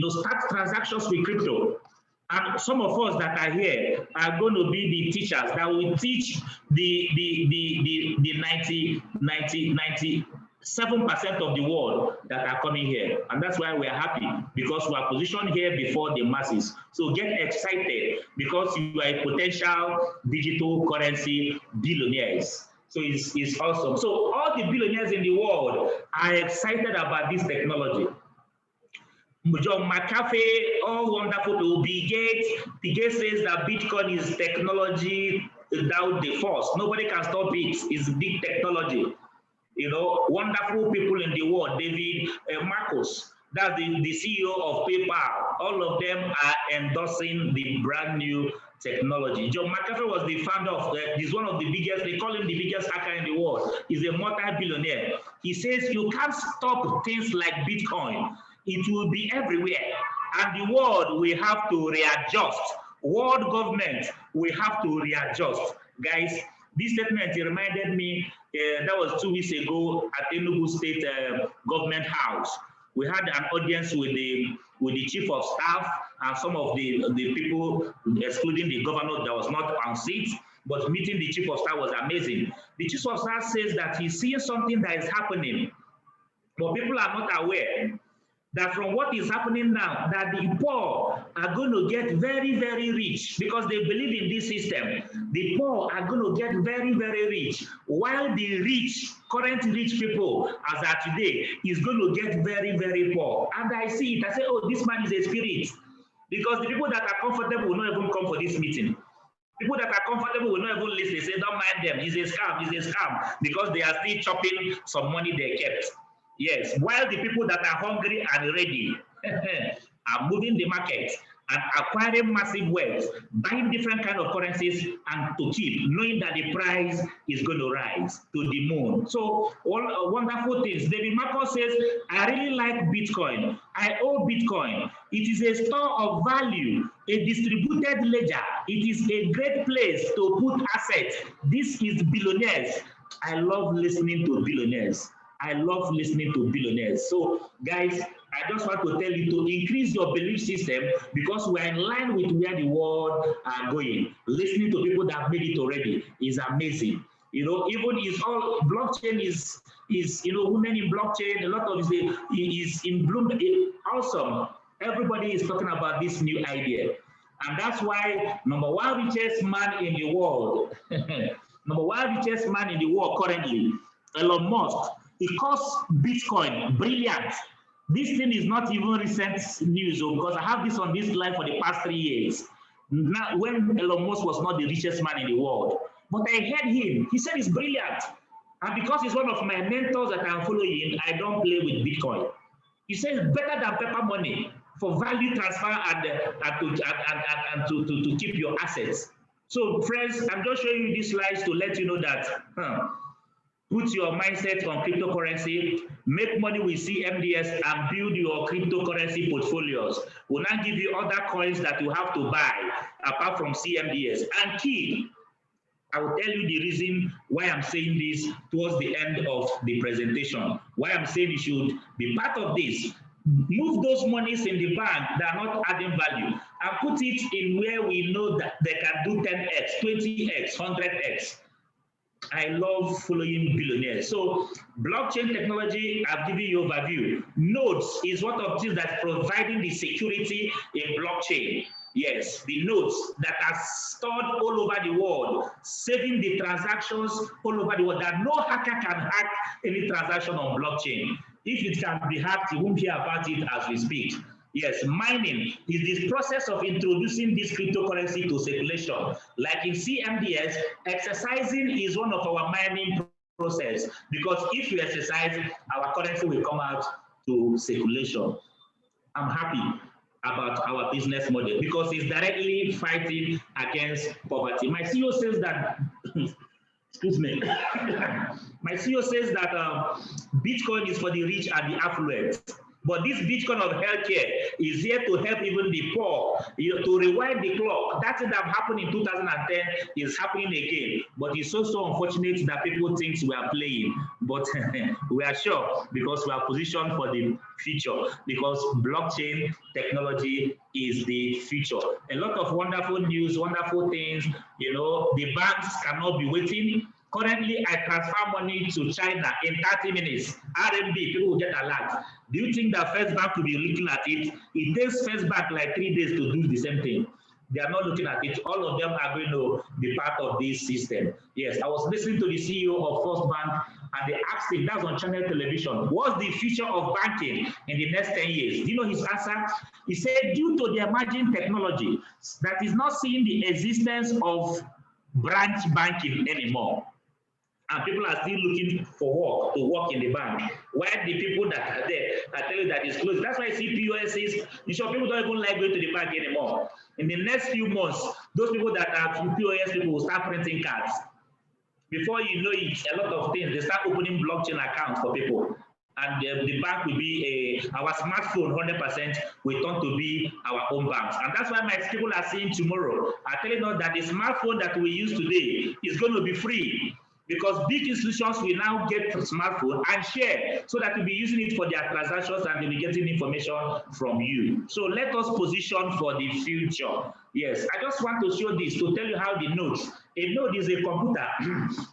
start transactions with crypto. And some of us that are here are going to be the teachers that will teach the 97% of the world that are coming here. And that's why we are happy, because we are positioned here before the masses. So get excited, because you are a potential digital currency billionaires. So it's awesome. So all the billionaires in the world are excited about this technology. John McAfee, all wonderful people. Bill Gates says that Bitcoin is technology without the force. Nobody can stop it. It's big technology. Wonderful people in the world. David Marcus, that's the CEO of PayPal. All of them are endorsing the brand new technology. John McAfee was the founder of, he's one of the biggest, they call him the biggest hacker in the world. He's a multi-billionaire. He says you can't stop things like Bitcoin. It will be everywhere. And the world will have to readjust. World government will have to readjust. Guys, this statement reminded me, that was 2 weeks ago at Enugu State Government House. We had an audience with the chief of staff and some of the people, excluding the governor that was not on seat, but meeting the chief of staff was amazing. The chief of staff says that he's seeing something that is happening. But people are not aware that from what is happening now, that the poor are going to get very, very rich because they believe in this system. The poor are going to get very, very rich, while the rich, current rich people, as are today, is going to get very, very poor. And I see it, I say, oh, this man is a spirit. Because the people that are comfortable will not even come for this meeting. People that are comfortable will not even listen. They say, don't mind them, it's a scam, it's a scam, because they are still chopping some money they kept. Yes, while the people that are hungry and ready are moving the market and acquiring massive wealth, buying different kind of currencies and to keep, knowing that the price is going to rise to the moon. So all wonderful things. David Marcus says, I really like Bitcoin. I owe Bitcoin. It is a store of value, a distributed ledger. It is a great place to put assets. This is billionaires. I love listening to billionaires. I love listening to billionaires. So, guys, I just want to tell you to increase your belief system because we are in line with where the world are going. Listening to people that have made it already is amazing. You know, even is all blockchain is women in blockchain. A lot of it is in bloom. Awesome. Everybody is talking about this new idea, and that's why number one richest man in the world, number one richest man in the world currently, Elon Musk. It costs Bitcoin, brilliant. This thing is not even recent news because I have this on this live for the past 3 years. Now, when Elon Musk was not the richest man in the world, but I heard him. He said it's brilliant, and because he's one of my mentors that I'm following, I don't play with Bitcoin. He says better than paper money for value transfer and to keep your assets. So, friends, I'm just showing you these slides to let you know that. Put your mindset on cryptocurrency, make money with CMDX, and build your cryptocurrency portfolios. We'll now give you other coins that you have to buy apart from CMDX. And key, I will tell you the reason why I'm saying this towards the end of the presentation, why I'm saying you should be part of this. Move those monies in the bank that are not adding value and put it in where we know that they can do 10x, 20x, 100x. I love following billionaires. So blockchain technology, I've given you overview. Nodes is one of the things that's providing the security in blockchain. Yes, the nodes that are stored all over the world, saving the transactions all over the world, that no hacker can hack any transaction on blockchain. If it can be hacked, you won't hear about it as we speak. Yes, mining is this process of introducing this cryptocurrency to circulation. Like in CMDX, exercising is one of our mining process because if you exercise, our currency will come out to circulation. I'm happy about our business model because it's directly fighting against poverty. My CEO says that, excuse me, my CEO says that Bitcoin is for the rich and the affluent. But this Bitcoin of healthcare is here to help even the poor, to rewind the clock. That thing that happened in 2010 is happening again. But it's so unfortunate that people think we are playing. But we are sure because we are positioned for the future because blockchain technology is the future. A lot of wonderful news, wonderful things. You know, the banks cannot be waiting. Currently, I transfer money to China in 30 minutes. RMB, people will get alert. Do you think that First Bank will be looking at it? It takes First Bank like 3 days to do the same thing. They are not looking at it. All of them are going to be part of this system. Yes, I was listening to the CEO of First Bank, and they asked him, that's on channel television, what's the future of banking in the next 10 years? Do you know his answer? He said, due to the emerging technology that is not seeing the existence of branch banking anymore, and people are still looking for work to work in the bank. While the people that are there are telling you that it's closed. That's why I see POSs. You sure people don't even like going to the bank anymore. In the next few months, those people that are POS people will start printing cards. Before you know it, a lot of things, they start opening blockchain accounts for people. And the bank will be our smartphone 100% will turn to be our own banks. And that's why my people are saying tomorrow, are telling us that the smartphone that we use today is going to be free. Because big institutions will now get a smartphone and share so that you'll be using it for their transactions and they'll be getting information from you. So let us position for the future. Yes, I just want to show this to tell you how the nodes. A node is a computer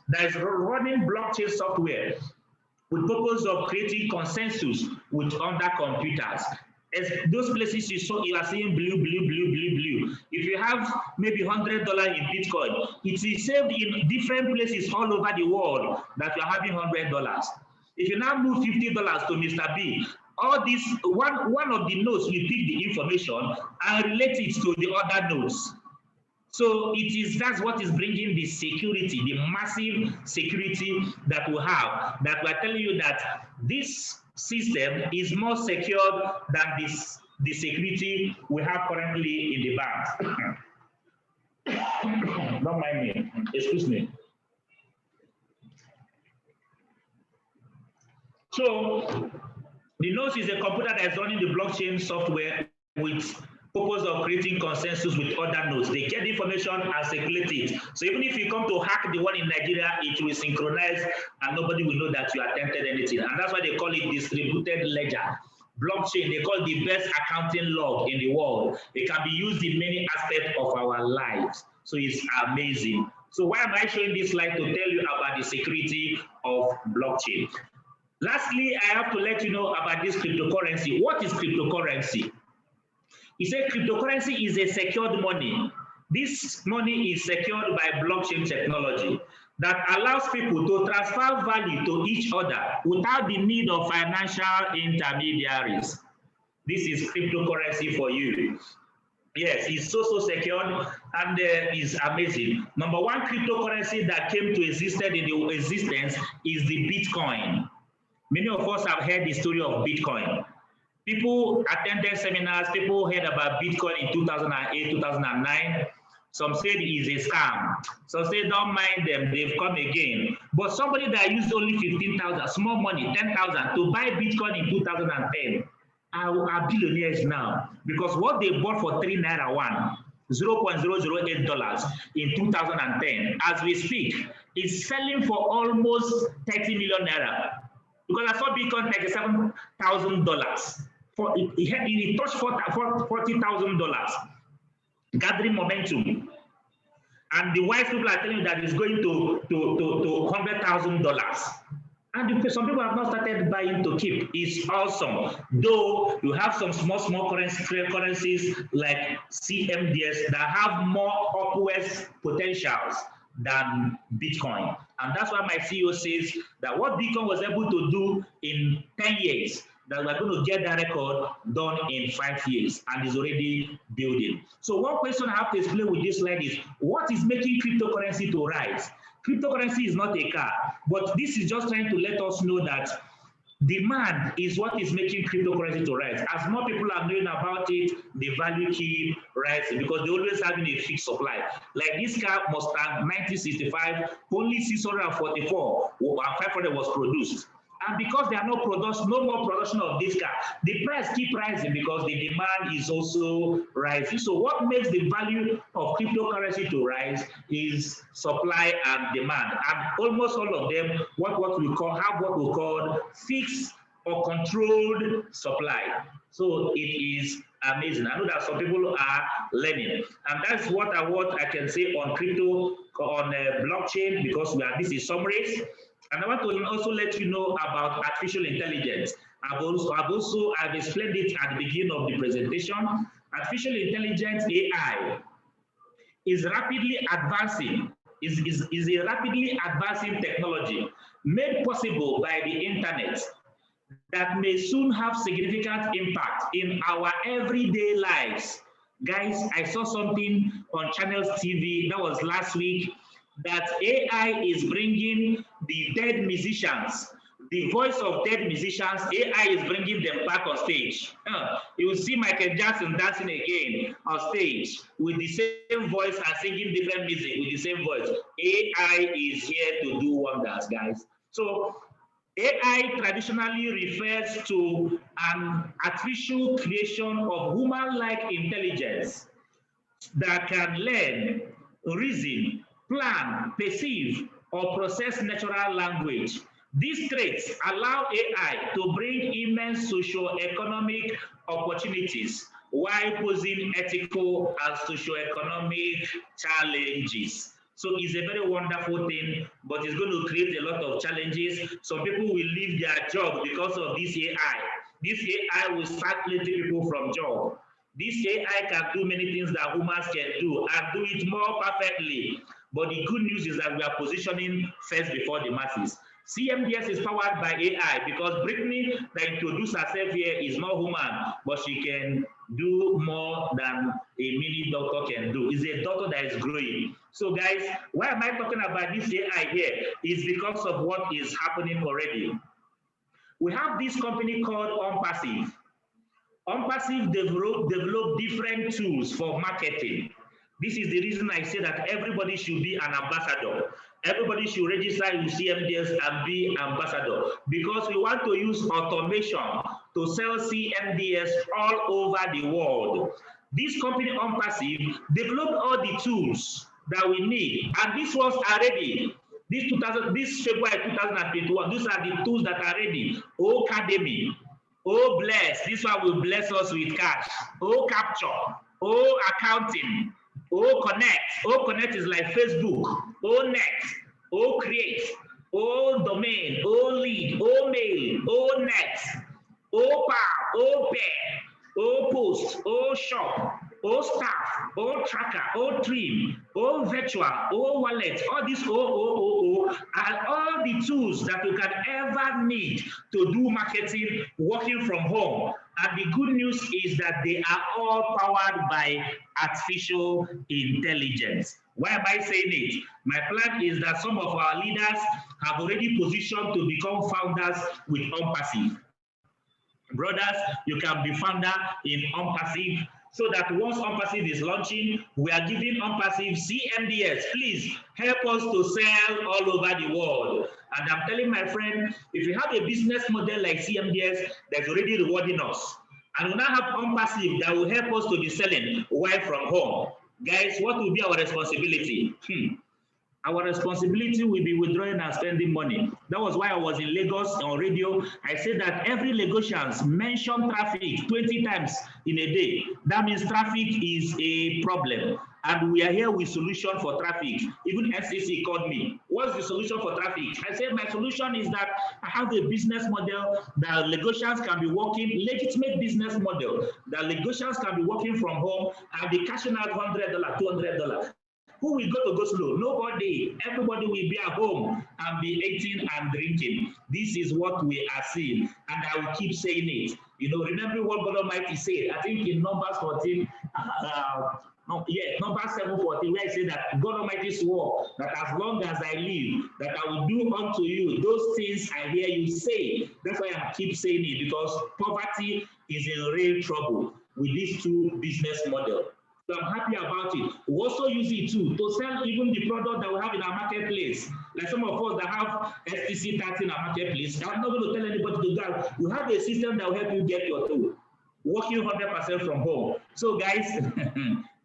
that is running blockchain software. with purpose of creating consensus with other computers. As those places you are seeing blue, blue, blue, blue, blue. If you have maybe $100 in Bitcoin, it is saved in different places all over the world that you are having $100. If you now move $50 to Mr. B, all this one of the nodes will pick the information and relate it to the other nodes. So that's what is bringing the security, the massive security that we have, that we're telling you that this system is more secure than the security we have currently in the banks. Don't mind me, excuse me. So the node is a computer that is running the blockchain software with purpose of creating consensus with other nodes. They get the information and circulate it. So even if you come to hack the one in Nigeria, it will synchronize and nobody will know that you attempted anything. And that's why they call it distributed ledger. Blockchain, they call it the best accounting log in the world. It can be used in many aspects of our lives. So it's amazing. So why am I showing this slide? To tell you about the security of blockchain. Lastly, I have to let you know about this cryptocurrency. What is cryptocurrency? He said cryptocurrency is a secured money. This money is secured by blockchain technology that allows people to transfer value to each other without the need of financial intermediaries. This is cryptocurrency for you. Yes, it's so secured and is amazing. Number one cryptocurrency that came to existence is the Bitcoin. Many of us have heard the story of Bitcoin. People attended seminars, people heard about Bitcoin in 2008, 2009. Some said it is a scam. Some say don't mind them, they've come again. But somebody that used only 15,000, small money, 10,000 to buy Bitcoin in 2010 are billionaires now, because what they bought for 3 naira one, $0.008 in 2010, as we speak, is selling for almost 30 million naira. Because I saw Bitcoin $37,000. It touched $40,000, gathering momentum. And the wise people are telling you that it's going to $100,000. And some people have not started buying to keep. It's awesome. Though you have some small currencies like CMDX that have more upwards potentials than Bitcoin. And that's why my CEO says that what Bitcoin was able to do in 10 years, that we're going to get that record done in 5 years, and is already building. So one question I have to explain with this slide is, what is making cryptocurrency to rise? Cryptocurrency is not a car, but this is just trying to let us know that demand is what is making cryptocurrency to rise. As more people are knowing about it, the value keep rising because they always having a fixed supply. Like this car Mustang 1965, only 644 and 500 was produced. And because there are no more production of this car, the price keep rising because the demand is also rising. So what makes the value of cryptocurrency to rise is supply and demand. And almost all of them have what we call fixed or controlled supply. So it is amazing. I know that some people are learning, and that's what I can say on crypto, on blockchain, because this is summaries. And I want to also let you know about artificial intelligence. I've explained it at the beginning of the presentation. Artificial intelligence, AI, is rapidly advancing, is a rapidly advancing technology made possible by the internet that may soon have significant impact in our everyday lives. Guys, I saw something on Channels TV, that was last week, that AI is bringing the dead musicians, the voice of dead musicians, AI is bringing them back on stage. You will see Michael Jackson dancing again on stage with the same voice and singing different music with the same voice. AI is here to do wonders, guys. So AI traditionally refers to an artificial creation of human-like intelligence that can learn, reason, plan, perceive, or process natural language. These traits allow AI to bring immense socio-economic opportunities while posing ethical and socio-economic challenges. So it's a very wonderful thing, but it's going to create a lot of challenges. Some people will leave their job because of this AI. This AI will start letting people from job. This AI can do many things that humans can do and do it more perfectly. But the good news is that we are positioning first before the masses. CMDX is powered by AI because Brittany that introduced herself here is not human, but she can do more than a mini doctor can do. It's a doctor that is growing. So guys, why am I talking about this AI here? It's because of what is happening already. We have this company called OnPassive. OnPassive develop different tools for marketing. This is the reason I say that everybody should be an ambassador. Everybody should register with CMDX and be ambassador because we want to use automation to sell CMDX all over the world. This company OnPassive developed all the tools that we need, and these ones are ready. This February 2021, these are the tools that are ready. Academy, Bless, this one will bless us with cash. Capture, accounting, Connect. Connect is like Facebook. Net, Create, Domain, Lead, Mail, Net, Power, Pay, Post, Shop, Staff, Tracker, Trim, Virtual, Wallet, all these are all the tools that you can ever need to do marketing working from home. And the good news is that they are all powered by artificial intelligence. Why am I saying it? My plan is that some of our leaders have already positioned to become founders with OnPassive. Brothers, you can be founder in OnPassive, so that once OnPassive is launching, we are giving OnPassive CMDX. Please help us to sell all over the world. And I'm telling my friend, if you have a business model like CMDX, that's already rewarding us, and we now have OnPassive that will help us to be selling while from home. Guys, what will be our responsibility? Our responsibility will be withdrawing and spending money. That was why I was in Lagos on radio. I said that every Lagosians mention traffic 20 times in a day. That means traffic is a problem. And we are here with solution for traffic. Even SCC called me. What's the solution for traffic? I said my solution is that I have a business model that Lagosians can be working, legitimate business model, that Lagosians can be working from home and be cashing out $100, $200. Who will go slow? Nobody. Everybody will be at home and be eating and drinking. This is what we are seeing, and I will keep saying it. You know, remember what God Almighty said, I think in Numbers 14, Numbers 7:14, where I say that God Almighty swore that as long as I live, that I will do unto you those things I hear you say. That's why I keep saying it, because poverty is in real trouble with these two business models. So I'm happy about it. We also use it too to sell even the product that we have in our marketplace. Like some of us that have STC 30 in our marketplace, I'm not going to tell anybody to do that. We have a system that will help you get your tool, working 100% from home. So guys,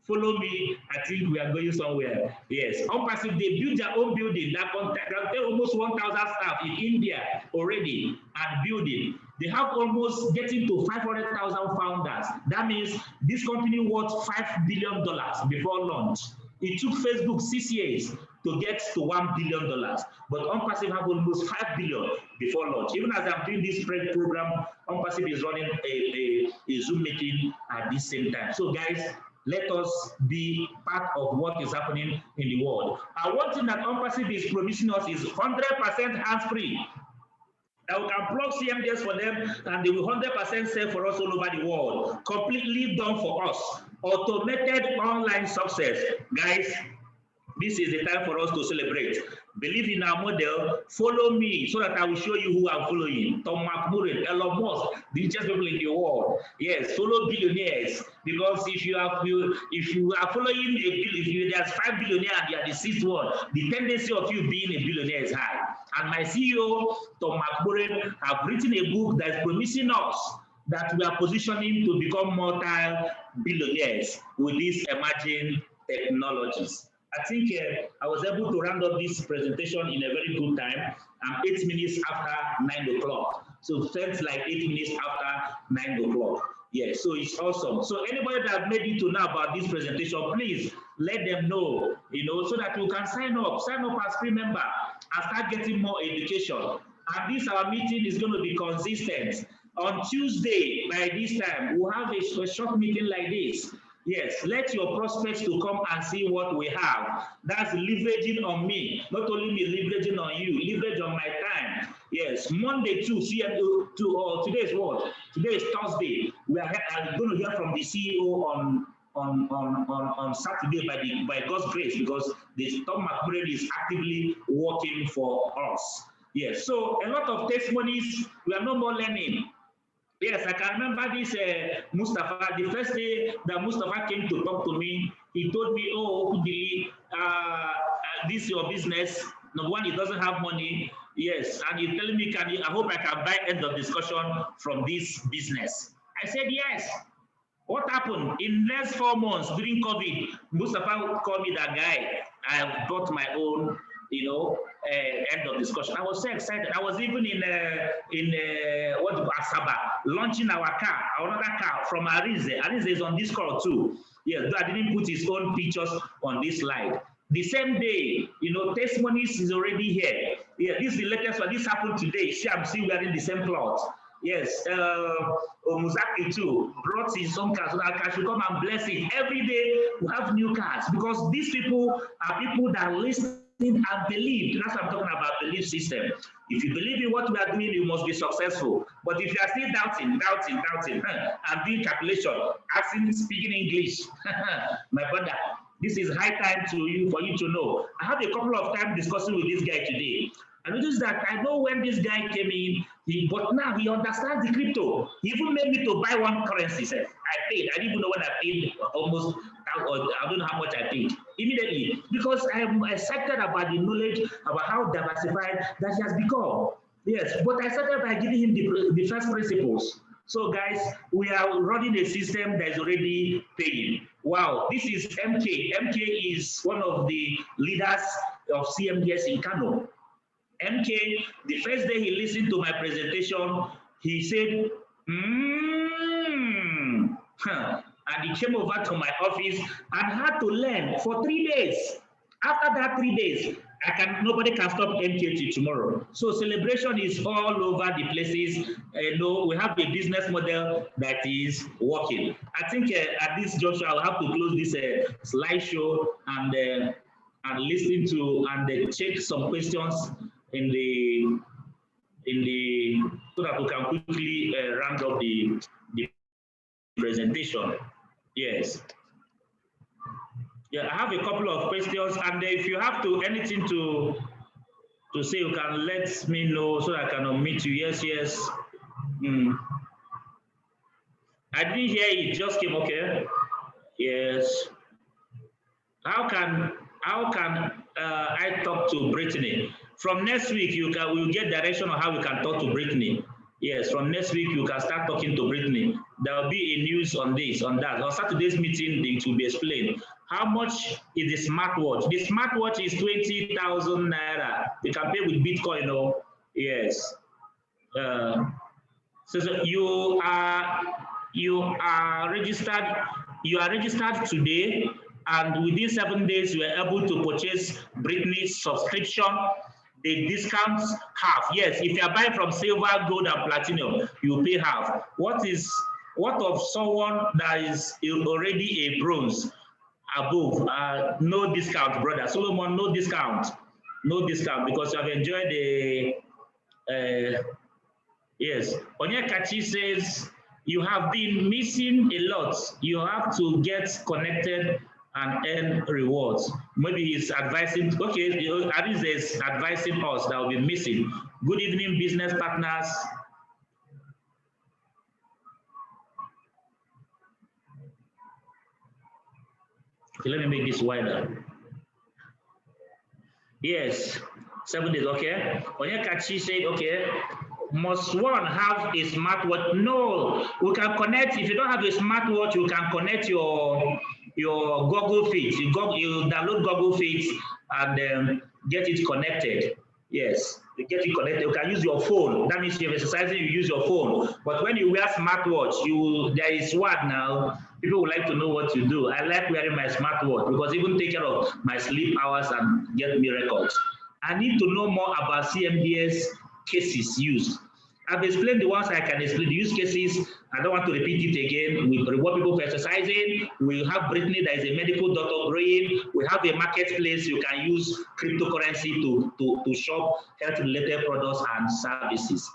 follow me. I think we are going somewhere. Yes, OnPassive, they build their own building that contain almost 1,000 staff in India already and building. They have almost getting to 500,000 founders. That means this company worth $5 billion before launch. It took Facebook 6 years to get to $1 billion, but OnPassive have almost $5 billion before launch. Even as I'm doing this program, OnPassive is running a Zoom meeting at the same time. So guys, let us be part of what is happening in the world. And one thing that OnPassive is promising us is 100% hands-free. That we can plug CMDX for them and they will 100% sell for us all over the world. Completely done for us. Automated online success. Guys, this is the time for us to celebrate. Believe in our model, follow me so that I will show you who I'm following. Tom McMurray, Elon Musk, the richest people in the world. Yes, follow billionaires. Because if you are following there's 5 billionaires and you are the 6th one, the tendency of you being a billionaire is high. And my CEO, Tom McMurray, have written a book that is promising us that we are positioning to become multi-billionaires with these emerging technologies. I think I was able to round up this presentation in a very good time. I'm 8 minutes after 9 o'clock. So it felt like 8 minutes after 9 o'clock. Yes, so it's awesome. So anybody that made it to know about this presentation, please let them know, so that you can sign up as free member and start getting more education. And this our meeting is going to be consistent. On Tuesday, by this time, we'll have a short meeting like this. Yes, let your prospects to come and see what we have. That's leveraging on me, not only me leveraging on you, leverage on my time. Yes, Monday too, today is what? Today is Thursday. We are going to hear from the CEO on Saturday by God's grace, because the stock market is actively working for us. Yes, so a lot of testimonies. We are no more learning. Yes, I can remember this Mustafa. The first day that Mustafa came to talk to me, he told me, "Oh, Okudili, this is your business. No one, he doesn't have money." Yes, and he's telling me, I hope I can buy end of discussion from this business. I said, yes. What happened? In the next 4 months during COVID, Mustafa called me that guy. I bought my own, end of discussion. I was so excited. I was even in Asaba, launching another car from Arize. Arize is on this call too. Yes, I didn't put his own pictures on this slide. The same day, testimonies is already here. Yeah, this is the latest one. This happened today. See, I'm still wearing the same clothes. Yes, Muzaki too brought his own car so that I should come and bless it. Every day we have new cars, because these people are people that listen and believe. That's what I'm talking about, belief system. If you believe in what we are doing, you must be successful. But if you are still doubting, and doing calculation, speaking English, my brother, this is high time for you to know. I had a couple of times discussing with this guy today. I noticed that I know when this guy came in, but now he understands the crypto. He even made me to buy one currency. I paid. I didn't even know when I paid, almost, I don't know how much I paid immediately, because I am excited about the knowledge about how diversified that he has become. Yes, but I started by giving him the first principles. So guys, we are running a system that is already paying. Wow, this is MK. MK is one of the leaders of CMDX in Kano. MK, the first day he listened to my presentation, he said, and he came over to my office and had to learn for 3 days. After that 3 days, nobody can stop MK till tomorrow. So celebration is all over the places. We have a business model that is working. I think at this juncture, I'll have to close this slideshow and listen to and check some questions in the so that we can quickly round up the presentation. Yes. Yeah, I have a couple of questions, and if you have anything to say, you can let me know so that I can unmute you. Yes, yes. I didn't hear it. Just came. Okay. Yes. How can I talk to Brittany? From next week, we'll get direction on how we can talk to Brittany. Yes, from next week, you can start talking to Brittany. There will be a news on this, on that. On Saturday's meeting, it will be explained. How much is the smartwatch? The smartwatch is 20,000 naira. You can pay with Bitcoin, no? Yes. So you are registered. You are registered today, and within 7 days, you are able to purchase Brittany's subscription. The discounts half. Yes, if you are buying from silver, gold, and platinum, you pay half. What of someone that is already a bronze above? No discount, brother Solomon. No discount. No discount, because you have enjoyed the. Yes, Onyekachi says you have been missing a lot. You have to get connected and earn rewards. Maybe he's advising, okay, Aris is advising us that will be missing. Good evening, business partners. Okay, let me make this wider. Yes, 7 days, okay. Onyekachi said, okay, must one have a smartwatch? No, we can connect. If you don't have a smartwatch, you can connect your Google Fit. You download Google Fit and get it connected. Yes, they get you connected. You can use your phone. That means you're exercising, you use your phone. But when you wear smartwatch, there is what now? People would like to know what you do. I like wearing my smartwatch because even take care of my sleep hours and get me records. I need to know more about CMDS cases used. I've explained the ones I can explain, the use cases. I don't want to repeat it again. We reward people for exercising. We have Brittany, that is a medical doctor growing. We have a marketplace. You can use cryptocurrency to shop health-related products and services.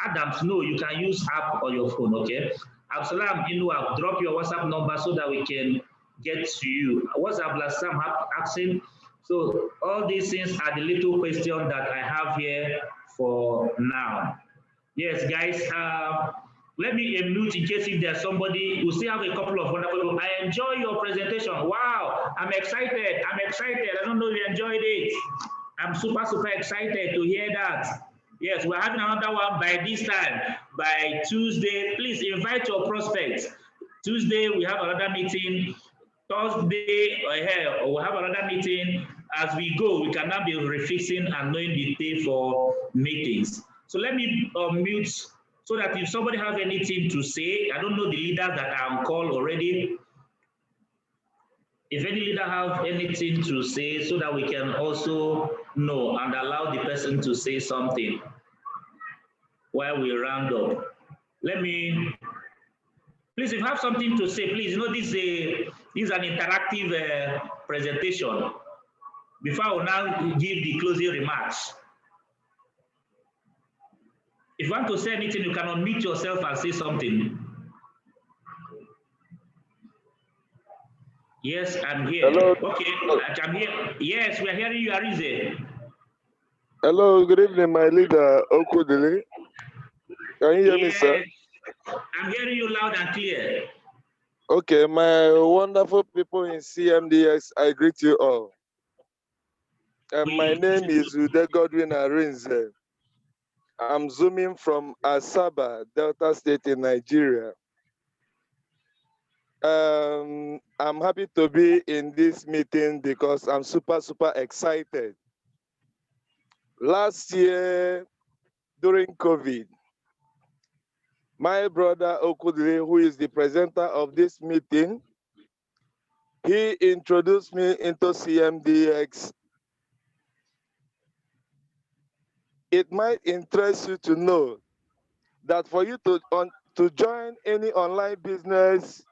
Adams, no, you can use app on your phone, okay? Absalam, drop your WhatsApp number so that we can get to you. What's Absalam asking? So all these things are the little questions that I have here for now. Yes, guys, let me mute in case if there's somebody. We still have a couple of wonderful people. I enjoy your presentation. Wow, I'm excited. I'm excited. I don't know if you enjoyed it. I'm super, super excited to hear that. Yes, we're having another one by this time, by Tuesday. Please invite your prospects. Tuesday, we have another meeting. Thursday, we'll have another meeting. As we go, we can now be refixing and knowing the day for meetings. So let me mute so that if somebody has anything to say, I don't know the leaders that are on call already. If any leader have anything to say so that we can also know and allow the person to say something while we round up. Please, if you have something to say, please, this is an interactive presentation. Before I will now give the closing remarks. If you want to say anything, you can unmute yourself and say something. Yes, I'm here. Hello. Okay, I'm here. Yes, we're hearing you, Arize. Hello, good evening, my leader, Okudili. Can you hear me, sir? I'm hearing you loud and clear. Okay, my wonderful people in CMDX, I greet you all. My name is Ude Godwin Arinze. I'm zooming from Asaba, Delta State in Nigeria. I'm happy to be in this meeting because I'm super, super excited. Last year, during COVID, my brother Okudili, who is the presenter of this meeting, he introduced me into CMDX. It might interest you to know that for you to join any online business,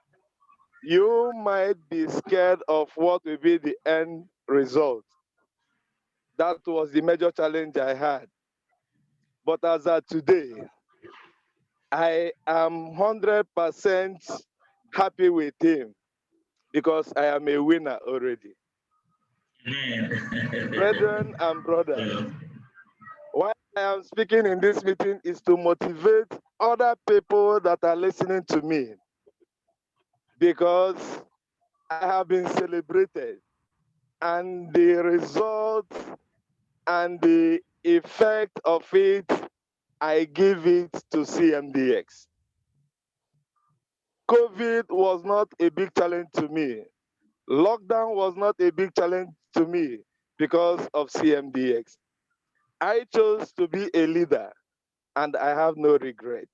you might be scared of what will be the end result. That was the major challenge I had. But as of today, I am 100% happy with him because I am a winner already. Brethren and brothers, why I am speaking in this meeting is to motivate other people that are listening to me, because I have been celebrated and the result and the effect of it, I give it to CMDX. COVID was not a big challenge to me. Lockdown was not a big challenge to me because of CMDX. I chose to be a leader and I have no regret.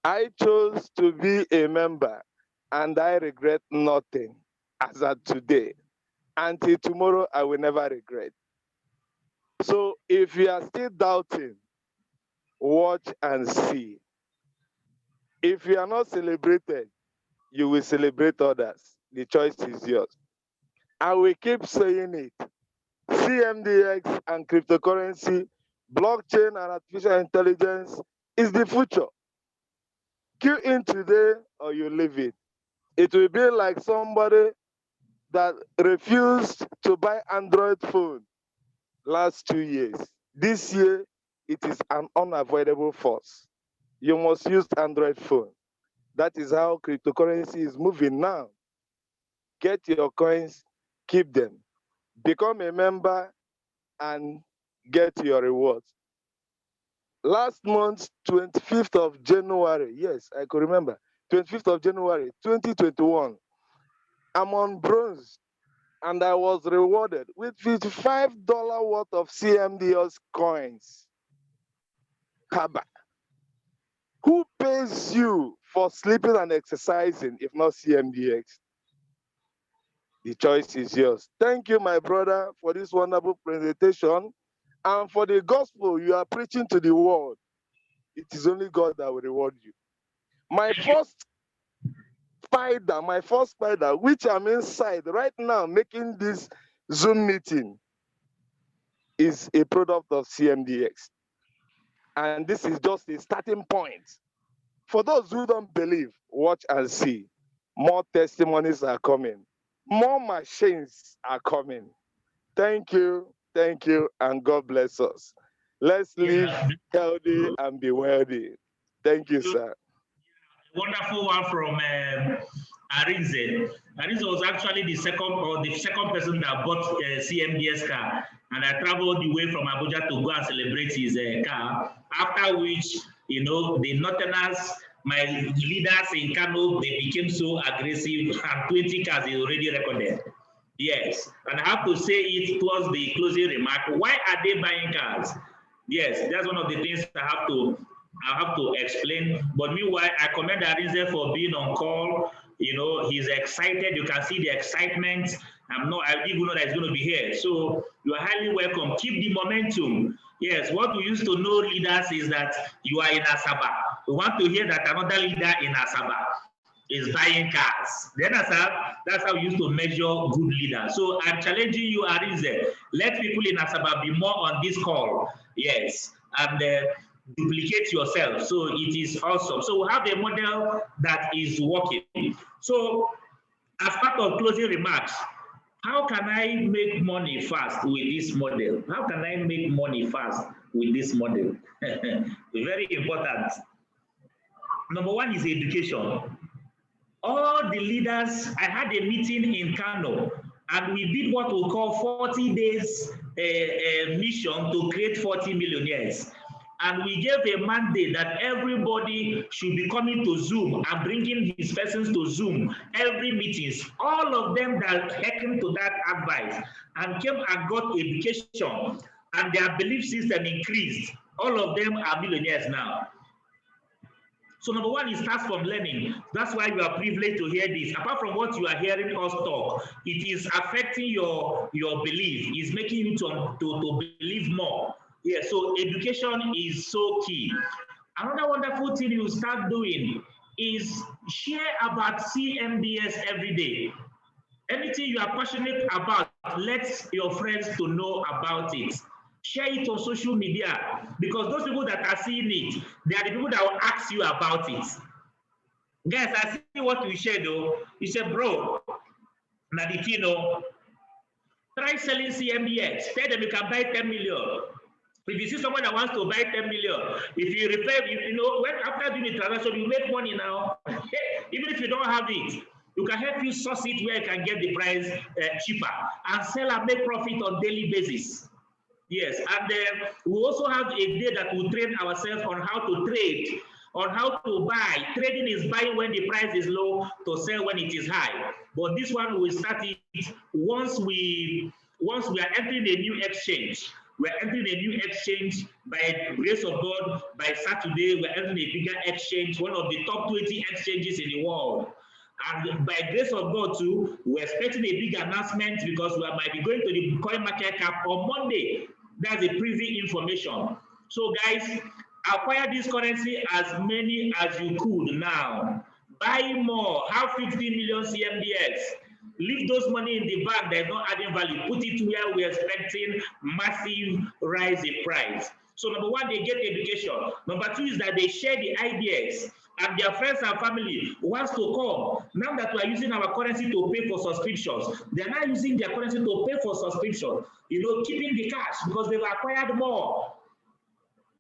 I chose to be a member and I regret nothing as of today. Until tomorrow, I will never regret. So if you are still doubting, watch and see. If you are not celebrated, you will celebrate others. The choice is yours. I will keep saying it. CMDX and cryptocurrency, blockchain and artificial intelligence is the future. Queue in today or you leave it. It will be like somebody that refused to buy Android phone last 2 years. This year, it is an unavoidable force. You must use Android phone. That is how cryptocurrency is moving now. Get your coins, keep them. Become a member and get your rewards. Last month, 25th of January, yes, I could remember, 25th of January, 2021, I'm on bronze. and I was rewarded with $55 worth of CMDX coins. Haba. Who pays you for sleeping and exercising if not CMDX? The choice is yours. Thank you, my brother, for this wonderful presentation and for the gospel you are preaching to the world. It is only God that will reward you. My first spider, which I'm inside right now making this Zoom meeting, is a product of CMDX. And this is just a starting point. For those who don't believe, watch and see. More testimonies are coming. More machines are coming. Thank you, and God bless us. Let's live healthy and be wealthy. Thank you, sir. Wonderful one from Arinze. Arinze was actually the second person that bought a CMDS car, and I traveled the way from Abuja to go and celebrate his car. After which, you know, the Northerners, my leaders in Kano, they became so aggressive, and 20 cars they already recorded. Yes, and I have to say it towards the closing remark. Why are they buying cars? Yes, that's one of the things I have to explain. But meanwhile, I commend Arinze for being on call. You know, he's excited. You can see the excitement. I didn't even know that he's going to be here. So you are highly welcome. Keep the momentum. Yes, what we used to know leaders is that you are in Asaba. We want to hear that another leader in Asaba is buying cars. Then that's how we used to measure good leaders. So I'm challenging you, Arinze. Let people in Asaba be more on this call. Yes, and duplicate yourself. So it is awesome. So we have a model that is working. So as part of closing remarks, how can I make money fast with this model? How can I make money fast with this model? Very important. Number one is education. All the leaders, I had a meeting in Kano, and we did what we call 40 days mission to create 40 millionaires. And we gave a mandate that everybody should be coming to Zoom and bringing his persons to Zoom every meetings. All of them that hearkened to that advice and came and got education, and their belief system increased. All of them are millionaires now. So number one, it starts from learning. That's why you are privileged to hear this. Apart from what you are hearing us talk, it is affecting your belief. It's making you to believe more. Yeah, so education is so key. Another wonderful thing you start doing is share about CMDS every day. Anything you are passionate about, let your friends to know about it. Share it on social media, because those people that are seeing it, they are the people that will ask you about it. Guys, I see what you share though. You said, bro, Naditino, try selling CMDX. Tell them you can buy 10 million. If you see someone that wants to buy 10 million, if you repair, you know, when after doing the transaction, you make money now. Even if you don't have it, you can help you source it where you can get the price cheaper and sell and make profit on daily basis. Yes, and we also have a day that we train ourselves on how to trade, on how to buy. Trading is buying when the price is low to sell when it is high. But this one we start it once we are entering a new exchange. We're entering a new exchange by the grace of God. By Saturday, we're entering a bigger exchange, one of the top 20 exchanges in the world. And by grace of God too, we're expecting a big announcement because we might be going to the coin market cap on Monday. That's a preview information. So guys, acquire this currency as many as you could now. Buy more, have 50 million CMDX. Leave those money in the bank that's not adding value. Put it where we're expecting massive rise in price. So number one, they get education. Number two is that they share the ideas, and their friends and family wants to come. Now that we are using our currency to pay for subscriptions, they are not using their currency to pay for subscription. You know, keeping the cash because they've acquired more.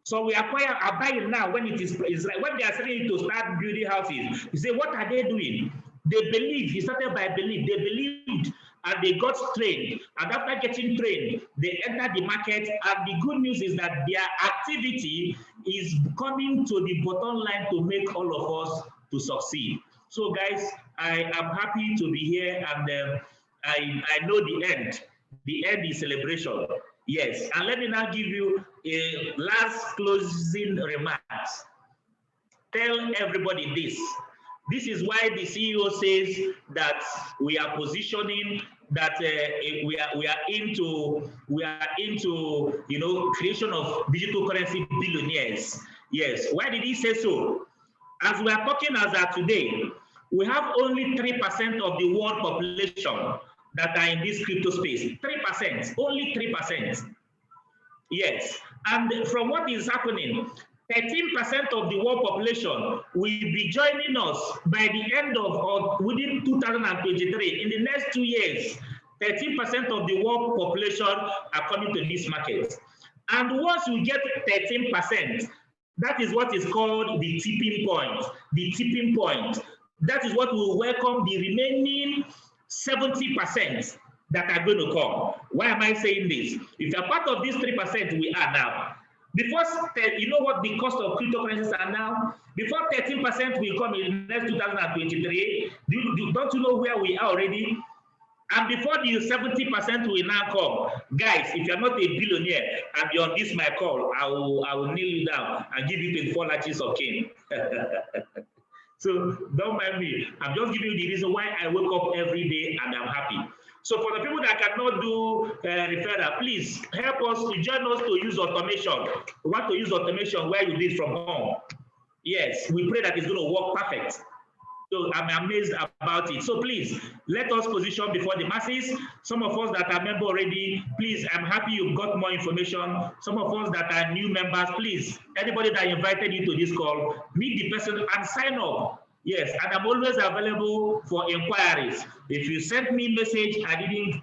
So we are buying now when it is like when they are selling to start building houses. You say, what are they doing? They believe. He started by belief. They believed and they got trained. And after getting trained, they entered the market. And the good news is that their activity is coming to the bottom line to make all of us to succeed. So guys, I am happy to be here, and I know the end. The end is celebration. Yes. And let me now give you a last closing remarks. Tell everybody this. This is why the CEO says that we are positioning that we are into creation of digital currency billionaires. Yes. Why did he say so? As we are talking as of today, we have only 3% of the world population that are in this crypto space. 3%, only 3%. Yes, and from what is happening, 13% of the world population will be joining us by the end of or within 2023. In the next 2 years, 13% of the world population are coming to this market. And once we get 13%, that is what is called the tipping point. The tipping point. That is what will welcome the remaining 70% that are going to come. Why am I saying this? If you're part of this 3% we are now, before you know what the cost of cryptocurrencies are now? Before 13% will come in next 2023, don't you know where we are already? And before the 70% will now come, guys, if you're not a billionaire and you're on this my call, I will kneel you down and give you 24 lashes of cane. So don't mind me. I'm just giving you the reason why I wake up every day and I'm happy. So for the people that cannot do referral, please help us to join us to use automation. We want to use automation where you did from home. Yes, we pray that it's going to work perfect. So I'm amazed about it. So please, let us position before the masses. Some of us that are members already, please, I'm happy you've got more information. Some of us that are new members, please, anybody that invited you to this call, meet the person and sign up. Yes, and I'm always available for inquiries. If you sent me a message, I didn't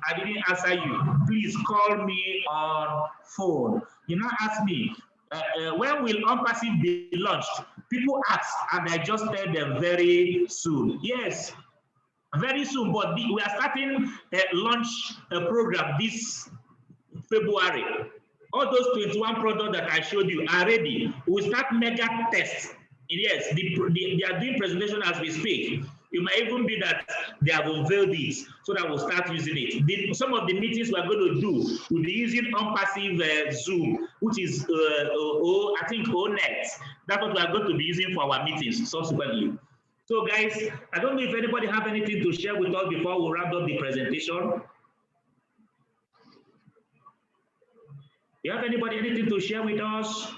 answer you, please call me on phone. You know, ask me, when will OnPassive be launched? People ask, and I just tell them very soon. Yes, very soon, but we are starting a launch program this February. All those 21 products that I showed you are ready. We'll start mega tests. Yes, they are doing presentation as we speak. It might even be that they have unveiled this so that we'll start using it. Some of the meetings we're going to do, we'll be using OnPassive Zoom, which is, I think, ONET. That's what we're going to be using for our meetings subsequently. So, guys, I don't know if anybody have anything to share with us before we wrap up the presentation. You have anybody anything to share with us?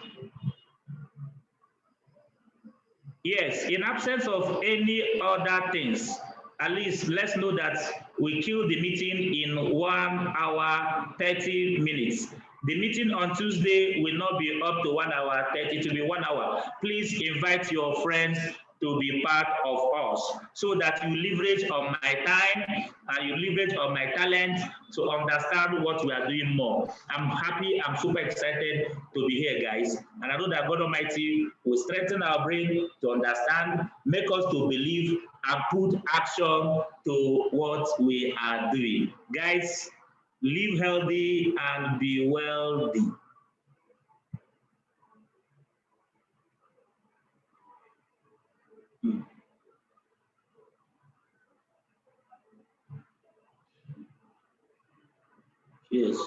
Yes, in absence of any other things, at least let's know that we killed the meeting in 1 hour, 30 minutes. The meeting on Tuesday will not be up to 1 hour, 30, to be 1 hour. Please invite your friends to be part of us so that you leverage on my time and you leverage on my talent to understand what we are doing more. I'm happy, I'm super excited to be here, guys. And I know that God Almighty will strengthen our brain to understand, make us to believe, and put action to what we are doing. Guys, live healthy and be wealthy. Yes.